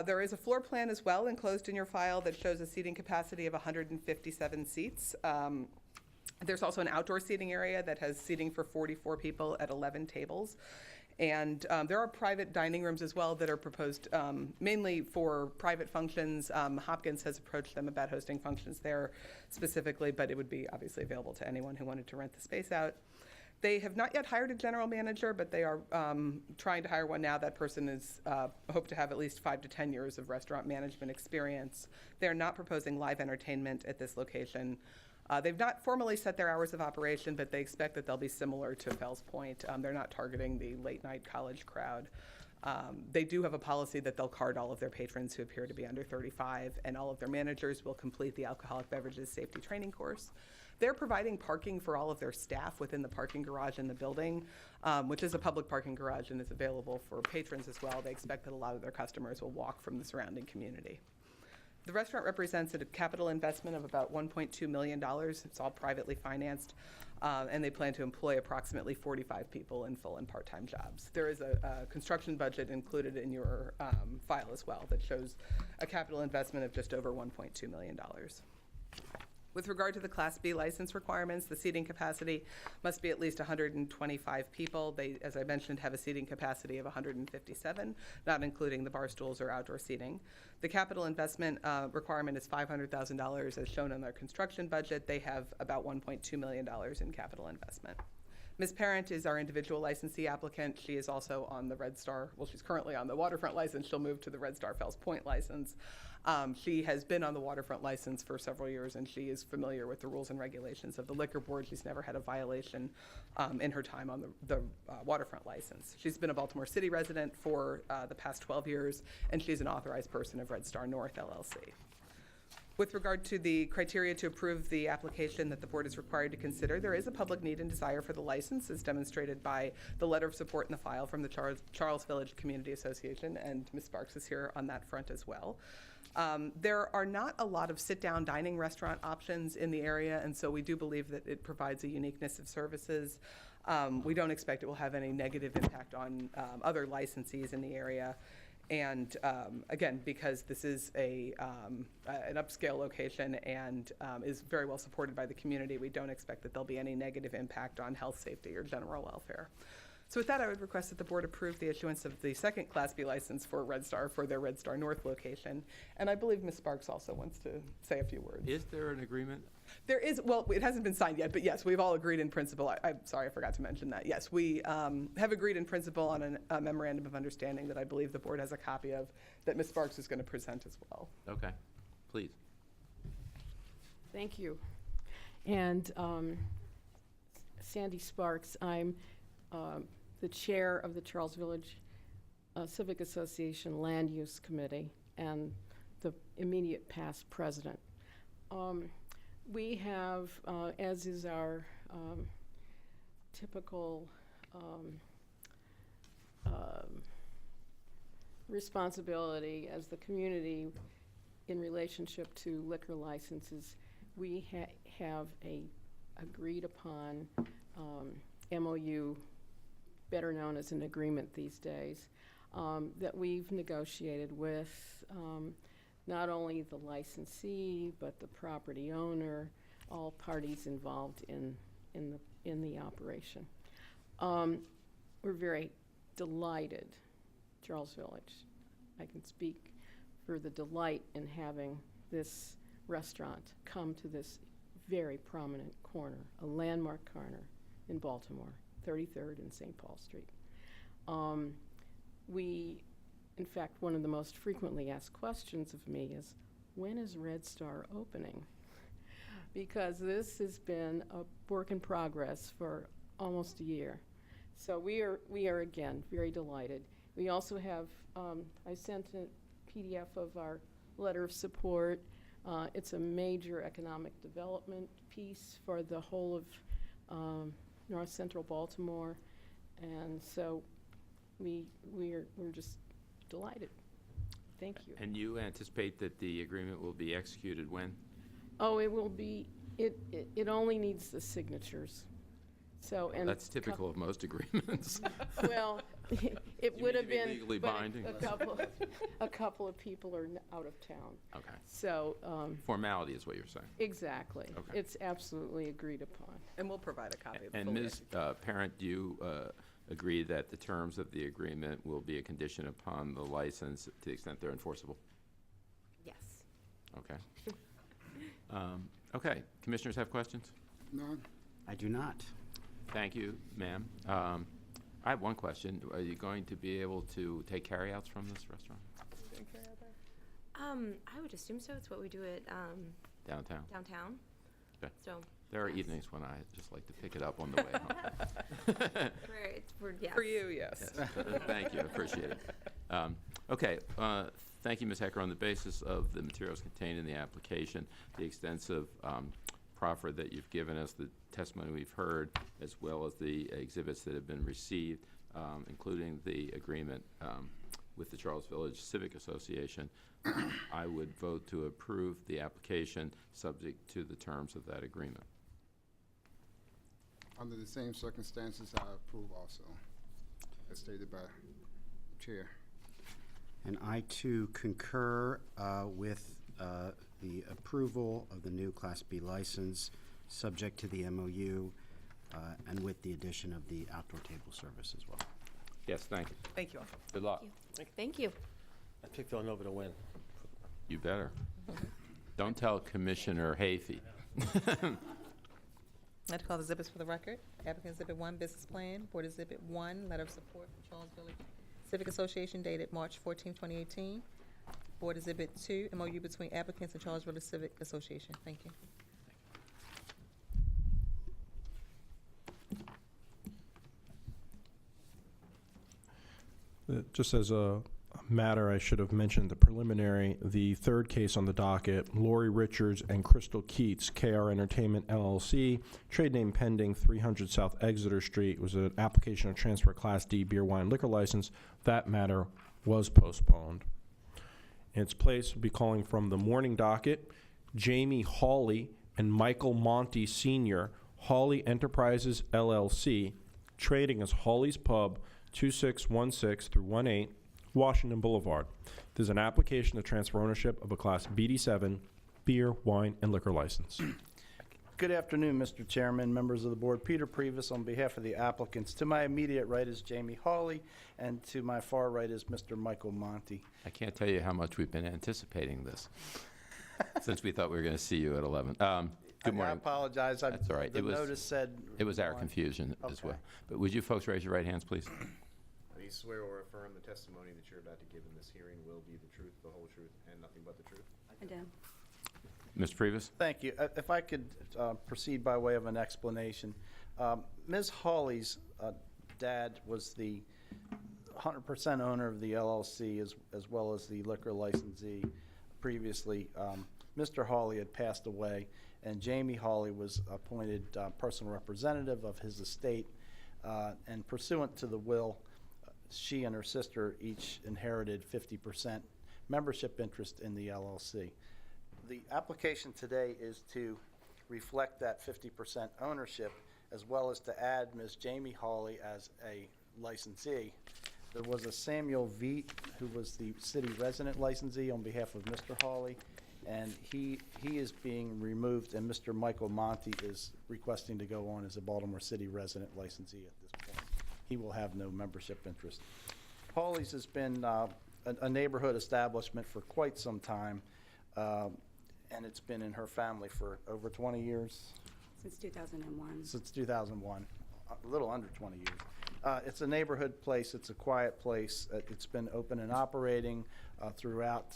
There is a floor plan as well enclosed in your file that shows a seating capacity of 157 seats. There's also an outdoor seating area that has seating for 44 people at 11 tables. And there are private dining rooms as well that are proposed mainly for private functions. Hopkins has approached them about hosting functions there specifically, but it would be obviously available to anyone who wanted to rent the space out. They have not yet hired a general manager, but they are trying to hire one now. That person is hope to have at least 5 to 10 years of restaurant management experience. They're not proposing live entertainment at this location. They've not formally set their hours of operation, but they expect that they'll be similar to Fells Point. They're not targeting the late-night college crowd. They do have a policy that they'll card all of their patrons who appear to be under 35, and all of their managers will complete the alcoholic beverages safety training course. They're providing parking for all of their staff within the parking garage in the building, which is a public parking garage and is available for patrons as well. They expect that a lot of their customers will walk from the surrounding community. The restaurant represents a capital investment of about $1.2 million. It's all privately financed, and they plan to employ approximately 45 people in full and part-time jobs. There is a construction budget included in your file as well that shows a capital investment of just over $1.2 million. With regard to the Class B license requirements, the seating capacity must be at least 125 people. They, as I mentioned, have a seating capacity of 157, not including the bar stools or outdoor seating. The capital investment requirement is $500,000 as shown in their construction budget. They have about $1.2 million in capital investment. Ms. Parent is our individual licensee applicant. She is also on the Red Star, well, she's currently on the waterfront license. She'll move to the Red Star Fells Point license. She has been on the waterfront license for several years, and she is familiar with the rules and regulations of the liquor board. She's never had a violation in her time on the waterfront license. She's been a Baltimore City resident for the past 12 years, and she's an authorized person of Red Star North LLC. With regard to the criteria to approve the application that the board is required to consider, there is a public need and desire for the license, as demonstrated by the letter of support in the file from the Charles Village Community Association, and Ms. Sparks is here on that front as well. There are not a lot of sit-down dining restaurant options in the area, and so we do believe that it provides a uniqueness of services. We don't expect it will have any negative impact on other licensees in the area. And again, because this is an upscale location and is very well supported by the community, we don't expect that there'll be any negative impact on health, safety, or general welfare. So with that, I would request that the board approve the issuance of the second Class B license for Red Star for their Red Star North location. And I believe Ms. Sparks also wants to say a few words. Is there an agreement? There is, well, it hasn't been signed yet, but yes, we've all agreed in principle. I'm sorry, I forgot to mention that. Yes, we have agreed in principle on a memorandum of understanding that I believe the board has a copy of that Ms. Sparks is going to present as well. Okay, please. Thank you. And Sandy Sparks, I'm the chair of the Charles Village Civic Association Land Use Committee and the immediate past president. We have, as is our typical responsibility as the community in relationship to liquor licenses, we have a agreed upon MOU, better known as an agreement these days, that we've negotiated with not only the licensee, but the property owner, all parties involved in the operation. We're very delighted, Charles Village. I can speak for the delight in having this restaurant come to this very prominent corner, a landmark corner in Baltimore, 33rd and St. Paul Street. In fact, one of the most frequently asked questions of me is, when is Red Star opening? Because this has been a work in progress for almost a year. So we are again, very delighted. We also have, I sent a PDF of our letter of support. It's a major economic development piece for the whole of North Central Baltimore. And so we're just delighted. Thank you. And you anticipate that the agreement will be executed when? Oh, it will be, it only needs the signatures. So, and that's typical of most agreements. well, it would have been legally but binding. a couple of people are out of town. Okay. So formality is what you're saying. Exactly. Okay. It's absolutely agreed upon. And we'll provide a copy of the And full Ms. Parent, do you agree that the terms of the agreement will be a condition upon the license to the extent they're enforceable? Yes. Okay. Okay. Commissioners have questions? None. I do not. Thank you, ma'am. I have one question. Are you going to be able to take carryouts from this restaurant? I would assume so. It's what we do at Downtown? downtown. Okay. So There are evenings when I just like to pick it up on the way home. yes. For you, yes. Thank you, I appreciate it. Okay, thank you, Ms. Hecker. On the basis of the materials contained in the application, the extensive proffer that you've given us, the testimony we've heard, as well as the exhibits that have been received, including the agreement with the Charles Village Civic Association, I would vote to approve the application subject to the terms of that agreement. Under the same circumstances, I approve also, as stated by Chair. And I too concur with the approval of the new Class B license, subject to the MOU, and with the addition of the outdoor table service as well. Yes, thank you. Thank you all. Good luck. Thank you. I picked Villanova to win. You better. Don't tell Commissioner Hafey. Let's call the exhibits for the record. Applicant Exhibit 1, Business Plan. Board Exhibit 1, Letter of Support from Charles Village Civic Association dated March 14, 2018. Board Exhibit 2, MOU between applicants and Charles Village Civic Association. Thank you. Just as a matter, I should have mentioned the preliminary, the third case on the docket, Lori Richards and Crystal Keats, KR Entertainment LLC, trade name pending, 300 South Exeter Street, was an application of transfer Class D beer, wine, liquor license. That matter was postponed. In its place, we'll be calling from the morning docket, Jamie Hawley and Michael Monty Sr., Hawley Enterprises LLC, trading as Hawley's Pub, 2616 through 18, Washington Boulevard. There's an application to transfer ownership of a Class BD7 beer, wine, and liquor license. Good afternoon, Mr. Chairman, members of the board. Peter Previs on behalf of the applicants. To my immediate right is Jamie Hawley, and to my far right is Mr. Michael Monty. I can't tell you how much we've been anticipating this since we thought we were going to see you at 11. Good morning. I apologize. That's all right. The notice said... It was our confusion as well. But would you folks raise your right hands, please? Do you swear or affirm the testimony that you're about to give in this hearing will be the truth, the whole truth, and nothing but the truth? I do. Mr. Previs? Thank you. If I could proceed by way of an explanation. Ms. Hawley's dad was the 100% owner of the LLC as well as the liquor licensee previously. Mr. Hawley had passed away, and Jamie Hawley was appointed personal representative of his estate. And pursuant to the will, she and her sister each inherited 50% membership interest in the LLC. The application today is to reflect that 50% ownership, as well as to add Ms. Jamie Hawley as a licensee. There was a Samuel Veet, who was the city resident licensee on behalf of Mr. Hawley, and he is being removed, and Mr. Michael Monty is requesting to go on as a Baltimore City resident licensee at this point. He will have no membership interest. Hawley's has been a neighborhood establishment for quite some time, and it's been in her family for over 20 years. Since 2001. Since 2001, a little under 20 years. It's a neighborhood place. It's a quiet place. It's been open and operating throughout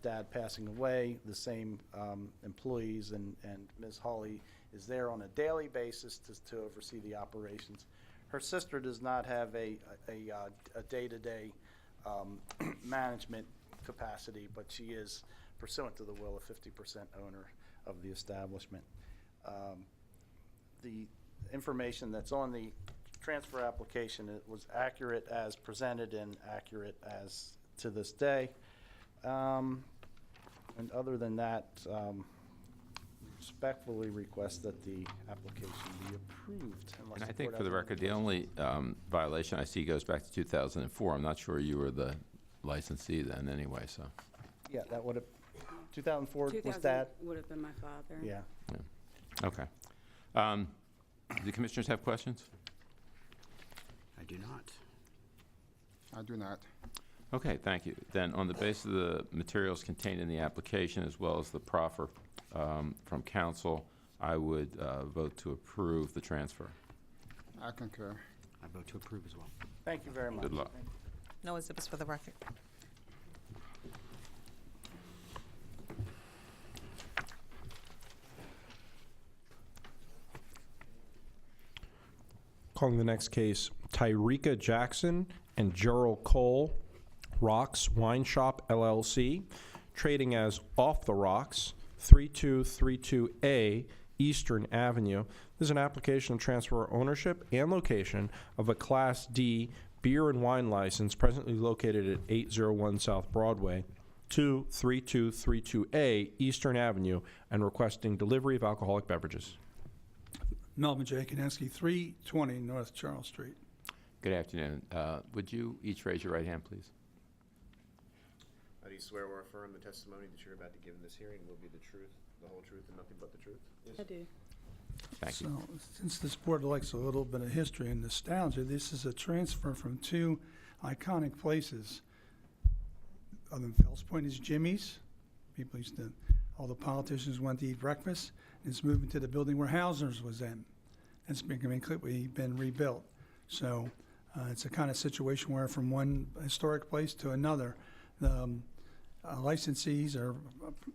Dad passing away. The same employees and Ms. Hawley is there on a daily basis to oversee the operations. Her sister does not have a day-to-day management capacity, but she is, pursuant to the will, a 50% owner of the establishment. The information that's on the transfer application, it was accurate as presented and accurate as to this day. And other than that, respectfully request that the application be approved. And I think for the record, the only violation I see goes back to 2004. I'm not sure you were the licensee then anyway, so. Yeah, that would have, 2004 was Dad? Would have been my father. Yeah. Okay. Do the commissioners have questions? I do not. I do not. Okay, thank you. Then on the basis of the materials contained in the application as well as the proffer from council, I would vote to approve the transfer. I concur. I vote to approve as well. Thank you very much. Good luck. No exhibits for the record. Calling the next case, Tyreka Jackson and Gerald Cole, Rocks Wine Shop LLC, trading as Off the Rocks, 3232A Eastern Avenue. This is an application to transfer ownership and location of a Class D beer and wine license presently located at 801 South Broadway to 3232A Eastern Avenue and requesting delivery of alcoholic beverages. Melvin J. Kanensky, 320 North Charles Street. Good afternoon. Would you each raise your right hand, please? Do do you swear or affirm the testimony that you're about to give in this hearing will be the truth, the whole truth, and nothing but the truth? I do. Thank you. So, since this board likes a little bit of history and nostalgia, this is a transfer from two iconic places. Other than Fells Point is Jimmy's. People used to, all the politicians went to eat breakfast. It's moving to the building where Hausner's was in. It's been completely been rebuilt. So it's a kind of situation where from one historic place to another, the licensees or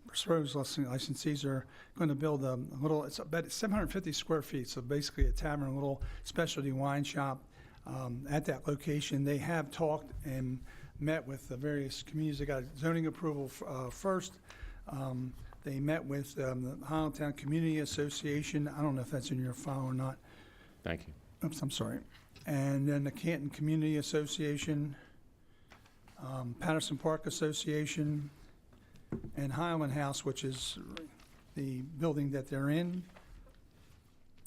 proposed licensees are going to build a little, it's about 750 square feet, so basically a tavern, a little specialty wine shop at that location. They have talked and met with the various communities. They got zoning approval first. They met with the Highlandtown Community Association. I don't know if that's in your file or not. Thank you. Oops, I'm sorry. And then the Canton Community Association, Patterson Park Association, and Highland House, which is the building that they're in,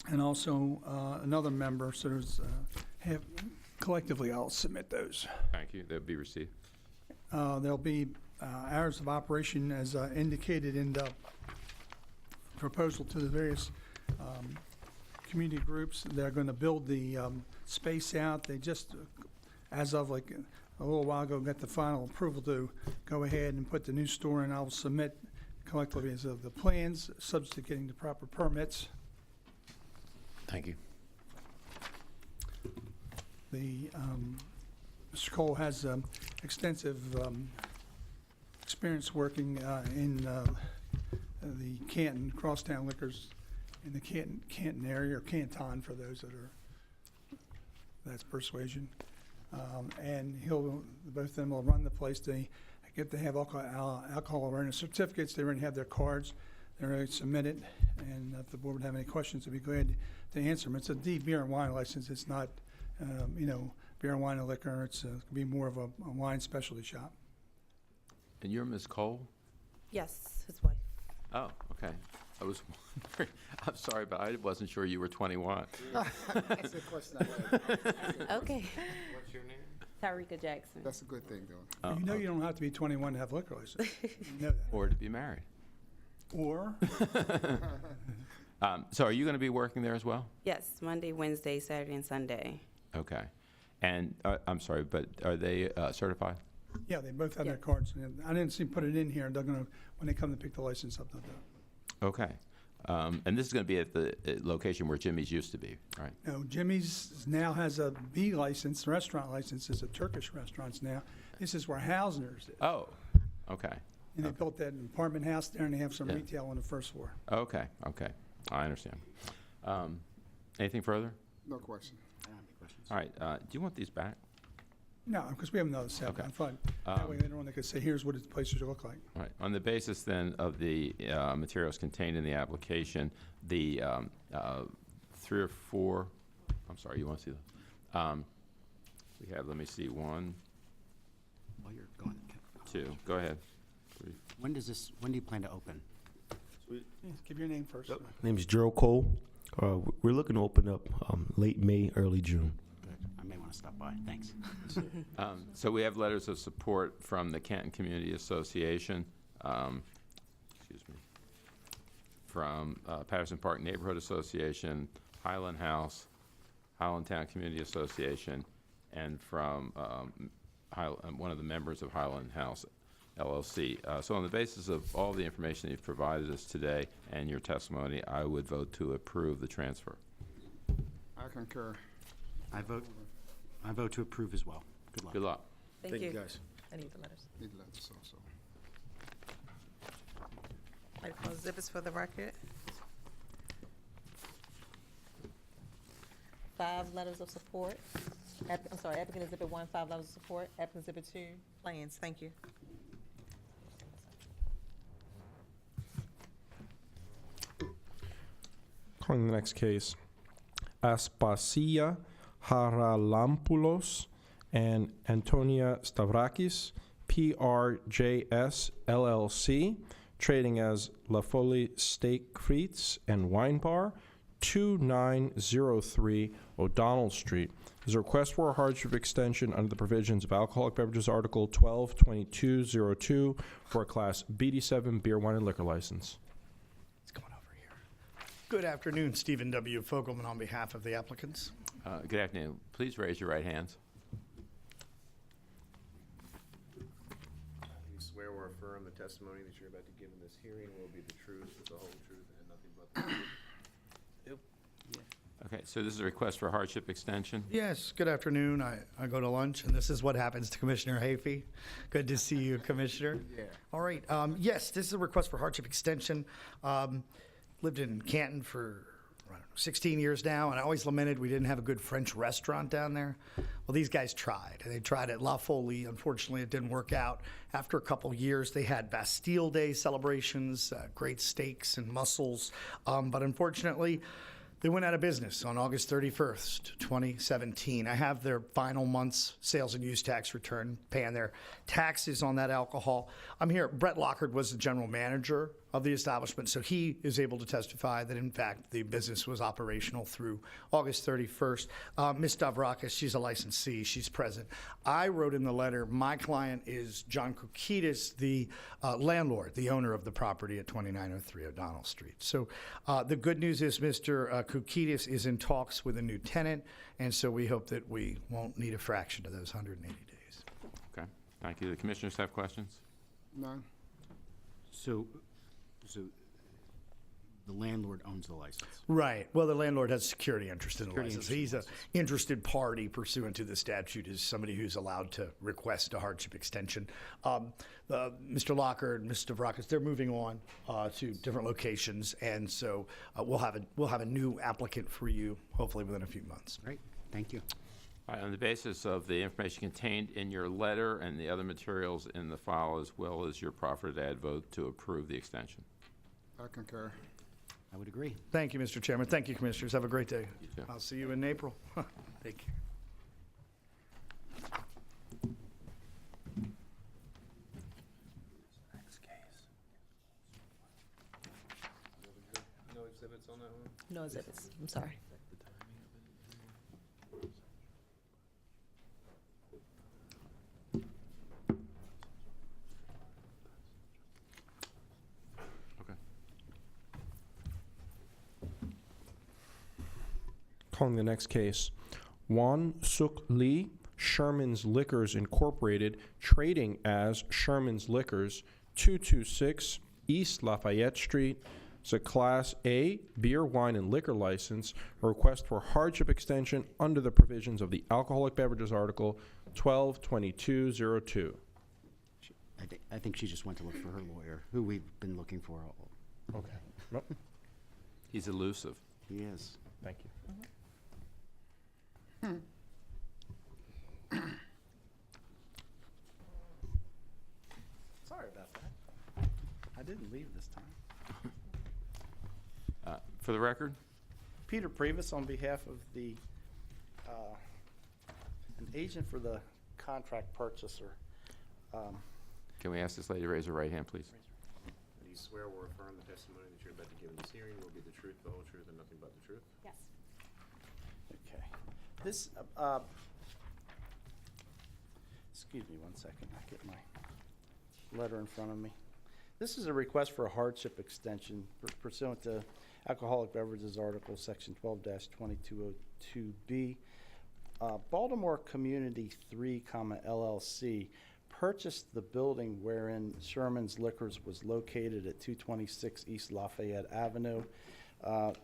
and also another member. So there's collectively, I'll submit those. Thank you. They'll be received. There'll be hours of operation as indicated in the proposal to the various community groups. They're going to build the space out. They just, as of like a little while ago, got the final approval to go ahead and put the new store in. I will submit collectively as of the plans, subject to getting the proper permits. Thank you. The Mr. Cole has extensive experience working in the Canton, Crosstown Liquors in the Canton area, or Canton for those that are, that's persuasion. And both of them will run the place. They get to have alcohol awareness certificates. They already have their cards. They're ready to submit it. And if the board would have any questions, I'd be glad to answer them. It's a D beer and wine license. It's not, beer and wine and liquor. It's going to be more of a wine specialty shop. And you're Ms. Cole? Yes, his wife. Oh, okay. I was wondering, I'm sorry, but I wasn't sure you were 21. That's a question I had. Okay. What's your name? Tarika Jackson. That's a good thing, though. You know you don't have to be 21 to have liquor license. You know that. Or to be married. Or? So are you going to be working there as well? Yes, Monday, Wednesday, Saturday, and Sunday. Okay. And I'm sorry, but are they certified? Yeah, they both have their cards. And I didn't see put it in here. They're going to, when they come to pick the license up, they'll do it. Okay. And this is going to be at the location where Jimmy's used to be, right? No, Jimmy's now has a B license, restaurant license, is a Turkish restaurants now. This is where Hausner's is. Oh, okay. And they built that apartment house there, and they have some Yeah. retail on the first floor. Okay, okay. I understand. Anything further? No question. All right. Do you want these back? No, because we have another set. Okay. I'm fine. That way later on they could say, here's what the place should look like. All right. On the basis then of the materials contained in the application, the 3 or 4, I'm sorry, you want to see them? We have, let me see, 1, While you're going, 2. Go ahead. 3. when do you plan to open? Give your name first. My name is Gerald Cole. We're looking to open up late May, early June. Good. I may want to stop by. Thanks. So we have letters of support from the Canton Community Association, excuse me, from Patterson Park Neighborhood Association, Highland House, Highlandtown Community Association, and from one of the members of Highland House LLC. So on the basis of all the information you've provided us today and your testimony, I would vote to approve the transfer. I concur. I vote to approve as well. Good luck. Good luck. Thank you. guys. I need the letters. Need letters also. Microphone exhibits for the record. 5 letters of support. I'm sorry, applicant exhibit 1, 5 letters of support. Applicant exhibit 2, plans. Thank you. Calling the next case, Aspasia Haralampoulos and Antonia Stavrakis, PRJS LLC, trading as La Folie Steak Frites and Wine Bar, 2903 O'Donnell Street. Is a request for a hardship extension under the provisions of Alcoholic Beverages Article 122202 for a Class BD7 beer, wine, and liquor license. Good afternoon, Stephen W. Fogelman on behalf of the applicants. Good afternoon. Please raise your right hands. Do you swear or affirm the testimony that you're about to give in this hearing will be the truth, the whole truth, and nothing but the truth? Okay, so this is a request for hardship extension. Yes, good afternoon. I go to lunch, and this is what happens to Commissioner Hafey. Good to see you, Commissioner. Yeah. All right, yes, this is a request for hardship extension. Lived in Canton for, I don't know, 16 years now, and I always lamented we didn't have a good French restaurant down there. Well, these guys tried. They tried at La Folie. Unfortunately, it didn't work out. After a couple years, they had Bastille Day celebrations, great steaks and mussels, but unfortunately, they went out of business on August 31st, 2017. I have their final month's sales and use tax return, paying their taxes on that alcohol. I'm here. Brett Lockard was the general manager of the establishment, so he is able to testify that, in fact, the business was operational through August 31st. Ms. Stavrakis, she's a licensee. She's present. I wrote in the letter, my client is John Koukidis, the landlord, the owner of the property at 2903 O'Donnell Street. So the good news is Mr. Koukidis is in talks with a new tenant, and so we hope that we won't need a fraction of those 180 days. Okay, thank you. The commissioners have questions? None? So the landlord owns the license. Right. Well, the landlord has security interest in the Security license. interest in He's the an license. interested party pursuant to the statute, is somebody who's allowed to request a hardship extension. Mr. Locker and Ms. Stavrakis, they're moving on to different locations, and so we'll have a new applicant for you hopefully within a few months. Great, thank you. All right, on the basis of the information contained in your letter and the other materials in the file, as well as your proffered ad vote to approve the extension. I concur. I would agree. Thank you, Mr. Chairman. Thank you, Commissioners. Have a great day. You too. I'll see you in April. Thank you. No exhibits on that one? No exhibits, I'm sorry. Okay. Calling the next case, Won Suk Lee, Sherman's Liquors Incorporated, trading as Sherman's Liquors, 226 East Lafayette Street. It's a Class A beer, wine, and liquor license. A request for hardship extension under the provisions of the Alcoholic Beverages Article 122202. I think she just went to look for her lawyer, who we've been looking for. Okay. Nope. He's elusive. He is. Thank you. Sorry about that. I didn't leave this time. For the record? Peter Previs on behalf of the, an agent for the contract purchaser. Can we ask this lady to raise her right hand, please? Do you swear or affirm the testimony that you're about to give in this hearing will be the truth, the whole truth, and nothing but the truth? Yes. Okay. This, excuse me one second, I'll get my letter in front of me. This is a request for a hardship extension pursuant to Alcoholic Beverages Article, Section 12-2202B. Baltimore Community 3, LLC purchased the building wherein Sherman's Liquors was located at 226 East Lafayette Avenue.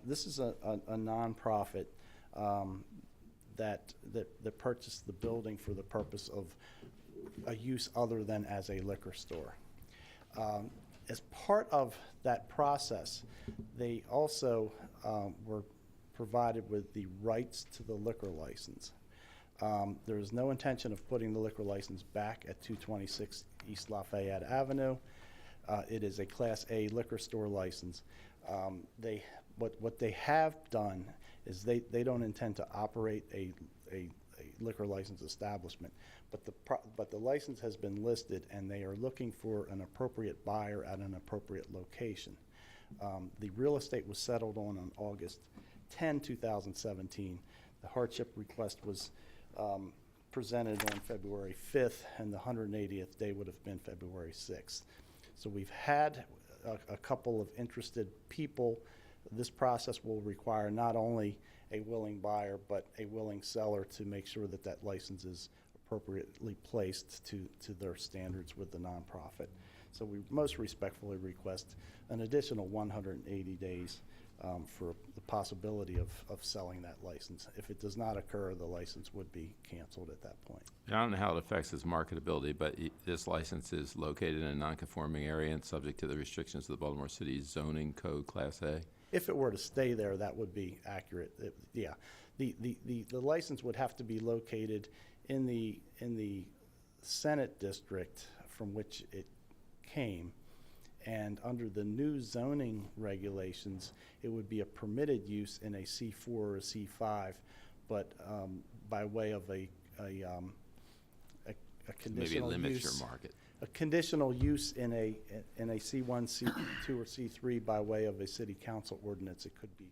This is a nonprofit that purchased the building for the purpose of a use other than as a liquor store. As part of that process, they also were provided with the rights to the liquor license. There is no intention of putting the liquor license back at 226 East Lafayette Avenue. It is a Class A liquor store license. What they have done is they don't intend to operate a liquor license establishment, but the license has been listed and they are looking for an appropriate buyer at an appropriate location. The real estate was settled on August 10, 2017. The hardship request was presented on February 5th, and the 180th day would have been February 6th. So we've had a couple of interested people. This process will require not only a willing buyer, but a willing seller to make sure that that license is appropriately placed to their standards with the nonprofit. So we most respectfully request an additional 180 days for the possibility of selling that license. If it does not occur, the license would be canceled at that point. I don't know how it affects its marketability, but this license is located in a non-conforming area and subject to the restrictions of the Baltimore City zoning code Class A. If it were to stay there, that would be accurate. Yeah, the license would have to be located in the Senate district from which it came, and under the new zoning regulations, it would be a permitted use in a C4 or a C5, but by way of a conditional Maybe limits use, your market. a conditional use in a C1, C2, or C3 by way of a city council ordinance, it could be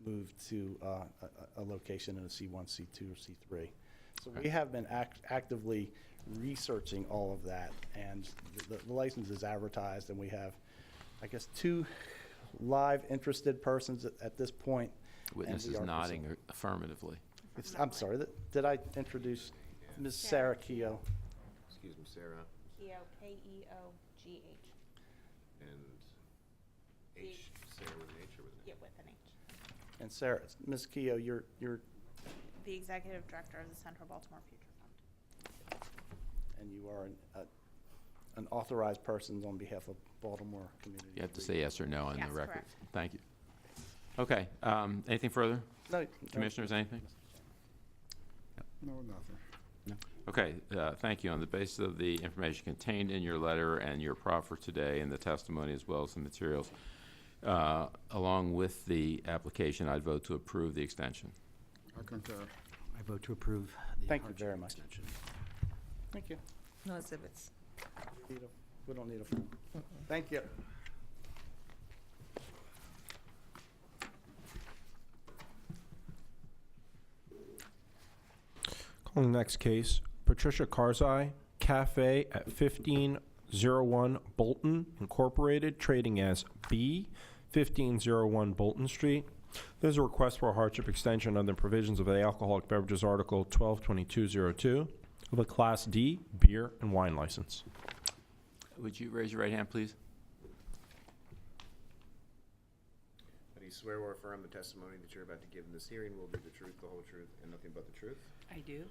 moved to a location in a C1, C2, or C3. So we have been actively researching all of that, and the license is advertised, and we have, I guess, 2 live interested persons at this point. Witness is nodding affirmatively. I'm sorry, did I introduce Ms. Sarah Keogh? Excuse me, Sarah. Keogh, K-E-O-G-H. And H, Sarah with an H or with an H? Yeah, with an H. And Sarah, Ms. Keogh, you're The Executive Director of the Central Baltimore Future Fund. and you are an authorized person on behalf of Baltimore Community. You have to say yes or no on Yes, the record. correct. Thank you. Okay, anything further? No. Commissioners, anything? No, nothing. Okay, thank you. On the basis of the information contained in your letter and your proffer today and the testimony as well as the materials, along with the application, I'd vote to approve the extension. I concur. I vote to approve the Thank you hardship very much. extension. Thank you. No exhibits. We don't need a phone. Thank you. Calling the next case, Patricia Karzai, Cafe at 1501 Bolton Incorporated, trading as B, 1501 Bolton Street. There's a request for a hardship extension under the provisions of the Alcoholic Beverages Article 122202 of a Class D beer and wine license. Would you raise your right hand, please? Do you swear or affirm the testimony that you're about to give in this hearing will be the truth, the whole truth, and nothing but the truth? I do.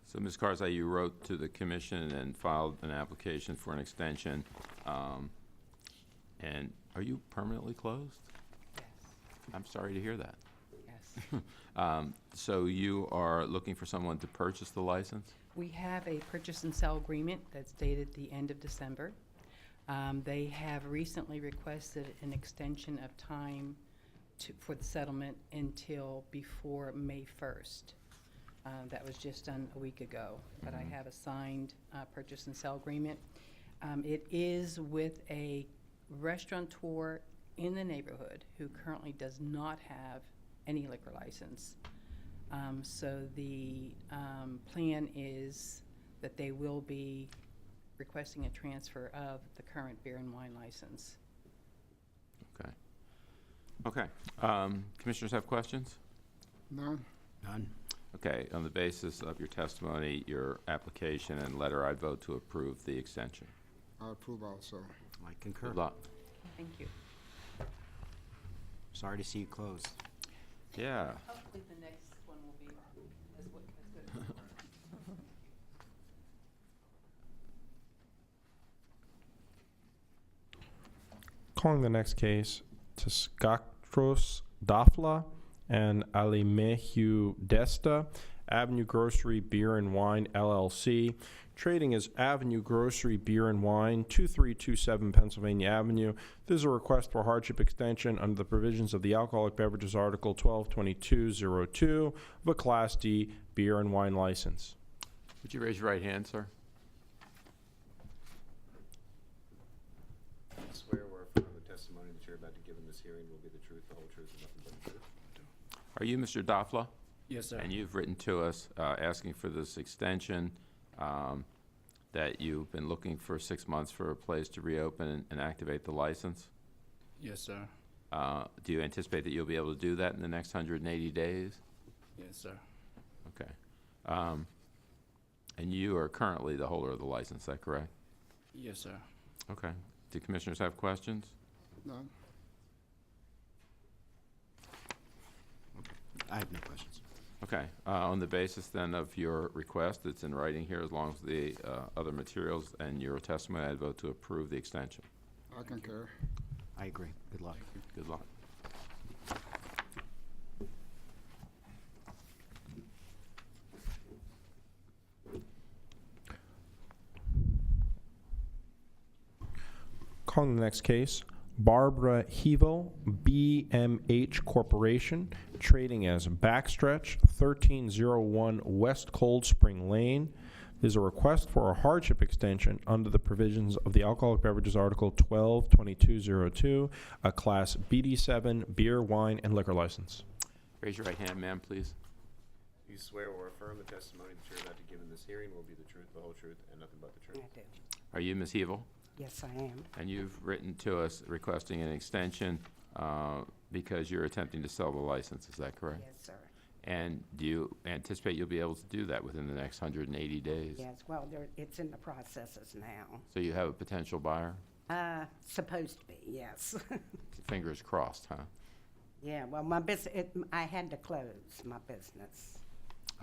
So, Ms. Karzai, you wrote to the commission and filed an application for an extension. And are you permanently closed? Yes. I'm sorry to hear that. Yes. So you are looking for someone to purchase the license? We have a purchase and sell agreement that's dated the end of December. They have recently requested an extension of time for the settlement until before May 1st. That was just done a week ago, but I have a signed purchase and sell agreement. It is with a restaurateur in the neighborhood who currently does not have any liquor license. So the plan is that they will be requesting a transfer of the current beer and wine license. Okay. Okay. Commissioners have questions? None? None? Okay. On the basis of your testimony, your application and letter, I vote to approve the extension. I approve also. I concur. Good luck. Thank you. Sorry to see you close. Yeah. Hopefully the next one will be as good as the first. Calling the next case, Tskakros Dafla and Alimehu Desta, Avenue Grocery Beer and Wine LLC, trading as Avenue Grocery Beer and Wine, 2327 Pennsylvania Avenue. This is a request for hardship extension under the provisions of the Alcoholic Beverages Article 122202 of a Class D beer and wine license. Would you raise your right hand, sir? Swear or affirm the testimony that you're about to give in this hearing will be the truth, the whole truth, and nothing but the truth? Are you Mr. Dafla? Yes, sir. And you've written to us asking for this extension, that you've been looking for 6 months for a place to reopen and activate the license? Yes, sir. Do you anticipate that you'll be able to do that in the next 180 days? Yes, sir. Okay. And you are currently the holder of the license, is that correct? Yes, sir. Okay. Do commissioners have questions? None? I have no questions. Okay. On the basis then of your request, it's in writing here, as long as the other materials and your testimony, I'd vote to approve the extension. I concur. I agree. Good luck. Good luck. Calling the next case, Barbara Hevel, BMH Corporation, trading as Backstretch, 1301 West Cold Spring Lane. There's a request for a hardship extension under the provisions of the Alcoholic Beverages Article 122202, a Class BD7 beer, wine, and liquor license. Raise your right hand, ma'am, please. You swear or affirm the testimony that you're about to give in this hearing will be the truth, the whole truth, and nothing but the truth? I do. Are you Ms. Hevel? Yes, I am. And you've written to us requesting an extension because you're attempting to sell the license, is that correct? Yes, sir. And do you anticipate you'll be able to do that within the next 180 days? Yes, well, it's in the processes now. So you have a potential buyer? Supposed to be, yes. Fingers crossed, huh? Yeah, well, I had to close my business.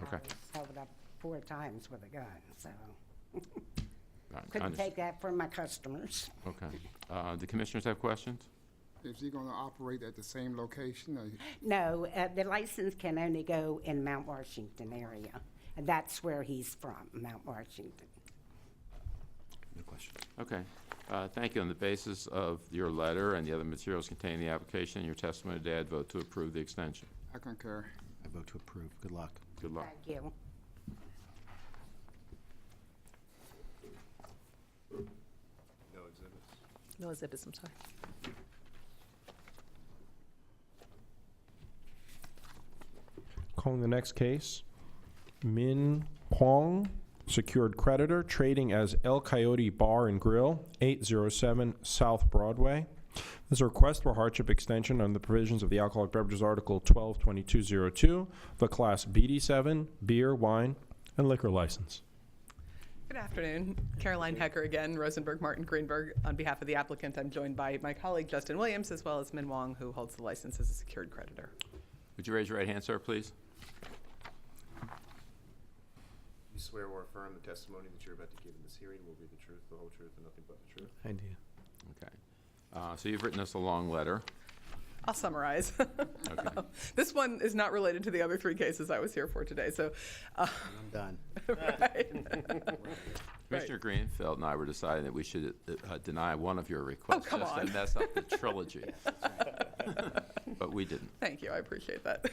Okay. I was held up 4 times with a gun, so Right, couldn't understood. take that from my customers. Okay. Do commissioners have questions? Is he gonna operate at the same location, or No, the license can only go in Mount Washington area, and that's where he's from, Mount Washington. No question. Okay. Thank you. On the basis of your letter and the other materials contained in the application and your testimony today, I'd vote to approve the extension. I concur. I vote to approve. Good luck. Good luck. Thank you. No exhibits. No exhibits, I'm sorry. Calling the next case, Min Kwong, secured creditor, trading as El Coyote Bar and Grill, 807 South Broadway. There's a request for hardship extension on the provisions of the Alcoholic Beverages Article 122202, the Class BD7 beer, wine, and liquor license. Good afternoon. Caroline Hecker again, Rosenberg, Martin, Greenberg. On behalf of the applicant, I'm joined by my colleague Justin Williams, as well as Min Wong, who holds the license as a secured creditor. Would you raise your right hand, sir, please? You swear or affirm the testimony that you're about to give in this hearing will be the truth, the whole truth, and nothing but the truth? I do. Okay. So you've written us a long letter. I'll summarize. This one is not related to the other 3 cases I was here for today, so. I'm done. Right. Commissioner Greenfield and I were deciding that we should deny one of your requests come just on. to mess up the trilogy. But we didn't. Thank you, I appreciate that.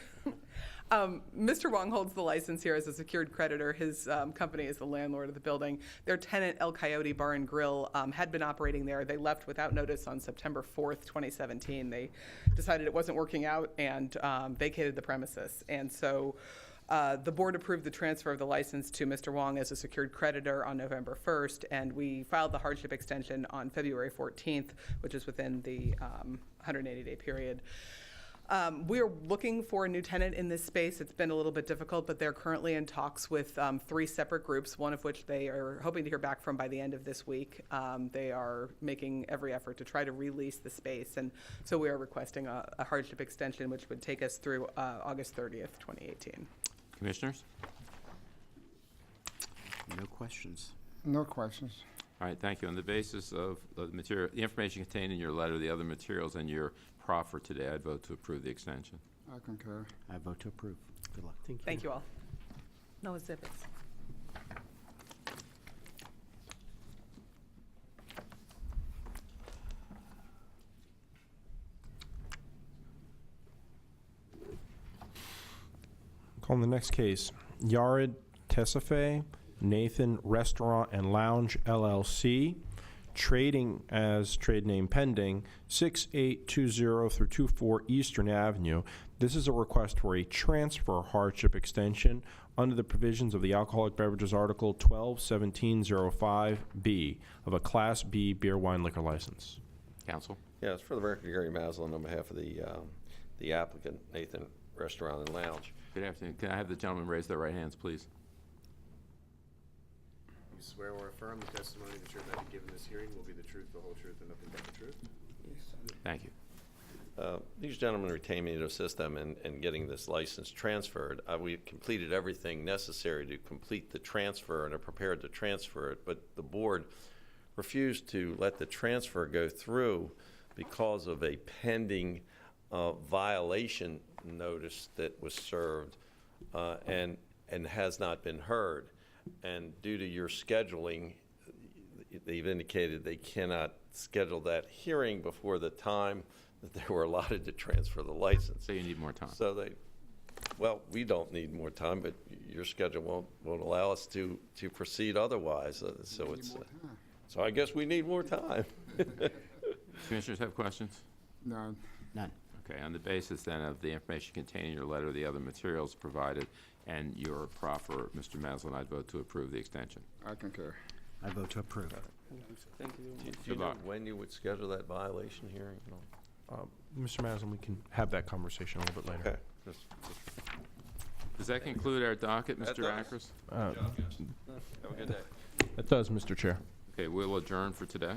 Mr. Wong holds the license here as a secured creditor. His company is the landlord of the building. Their tenant, El Coyote Bar and Grill, had been operating there. They left without notice on September 4th, 2017. They decided it wasn't working out and vacated the premises. And so the board approved the transfer of the license to Mr. Wong as a secured creditor on November 1st, and we filed the hardship extension on February 14th, which is within the 180-day period. We are looking for a new tenant in this space. It's been a little bit difficult, but they're currently in talks with 3 separate groups, one of which they are hoping to hear back from by the end of this week. They are making every effort to try to release the space, and so we are requesting a hardship extension, which would take us through August 30th, 2018. Commissioners? No questions. no questions? All right, thank you. On the basis of the material, the information contained in your letter, the other materials, and your proffer today, I'd vote to approve the extension. I concur. I vote to approve. Good luck. Thank you all. No exhibits. Calling the next case, Yared Tesafe, Nathan Restaurant and Lounge LLC, trading as trade name pending, 6820 through 24 Eastern Avenue. This is a request for a transfer hardship extension under the provisions of the Alcoholic Beverages Article 12-1705B of a Class B beer wine liquor license. Counsel? Yes, for the record, Gary Maslin on behalf of the applicant, Nathan Restaurant and Lounge. Good afternoon. Can I have the gentlemen raise their right hands, please? You swear or affirm the testimony that you're about to give in this hearing will be the truth, the whole truth, and nothing but the truth? Thank you. These gentlemen retained me to assist them in getting this license transferred. We completed everything necessary to complete the transfer and are prepared to transfer it, but the board refused to let the transfer go through because of a pending violation notice that was served and has not been heard. And due to your scheduling, they've indicated they cannot schedule that hearing before the time that they were allotted to transfer the license. So you need more time. So well, we don't need more time, but your schedule won't allow us to proceed otherwise. So I guess we need more time. Commissioners have questions? None. None. Okay, on the basis then of the information contained in your letter, the other materials provided, and your proffer, Mr. Maslin, I'd vote to approve the extension. I concur. I vote to approve. Do you know when you would schedule that violation hearing? Mr. Maslin, we can have that conversation a little bit later. Okay. Does that conclude our docket, That Mr. does. Akers? Have a good day. That does, Mr. Chair. Okay, we'll adjourn for today.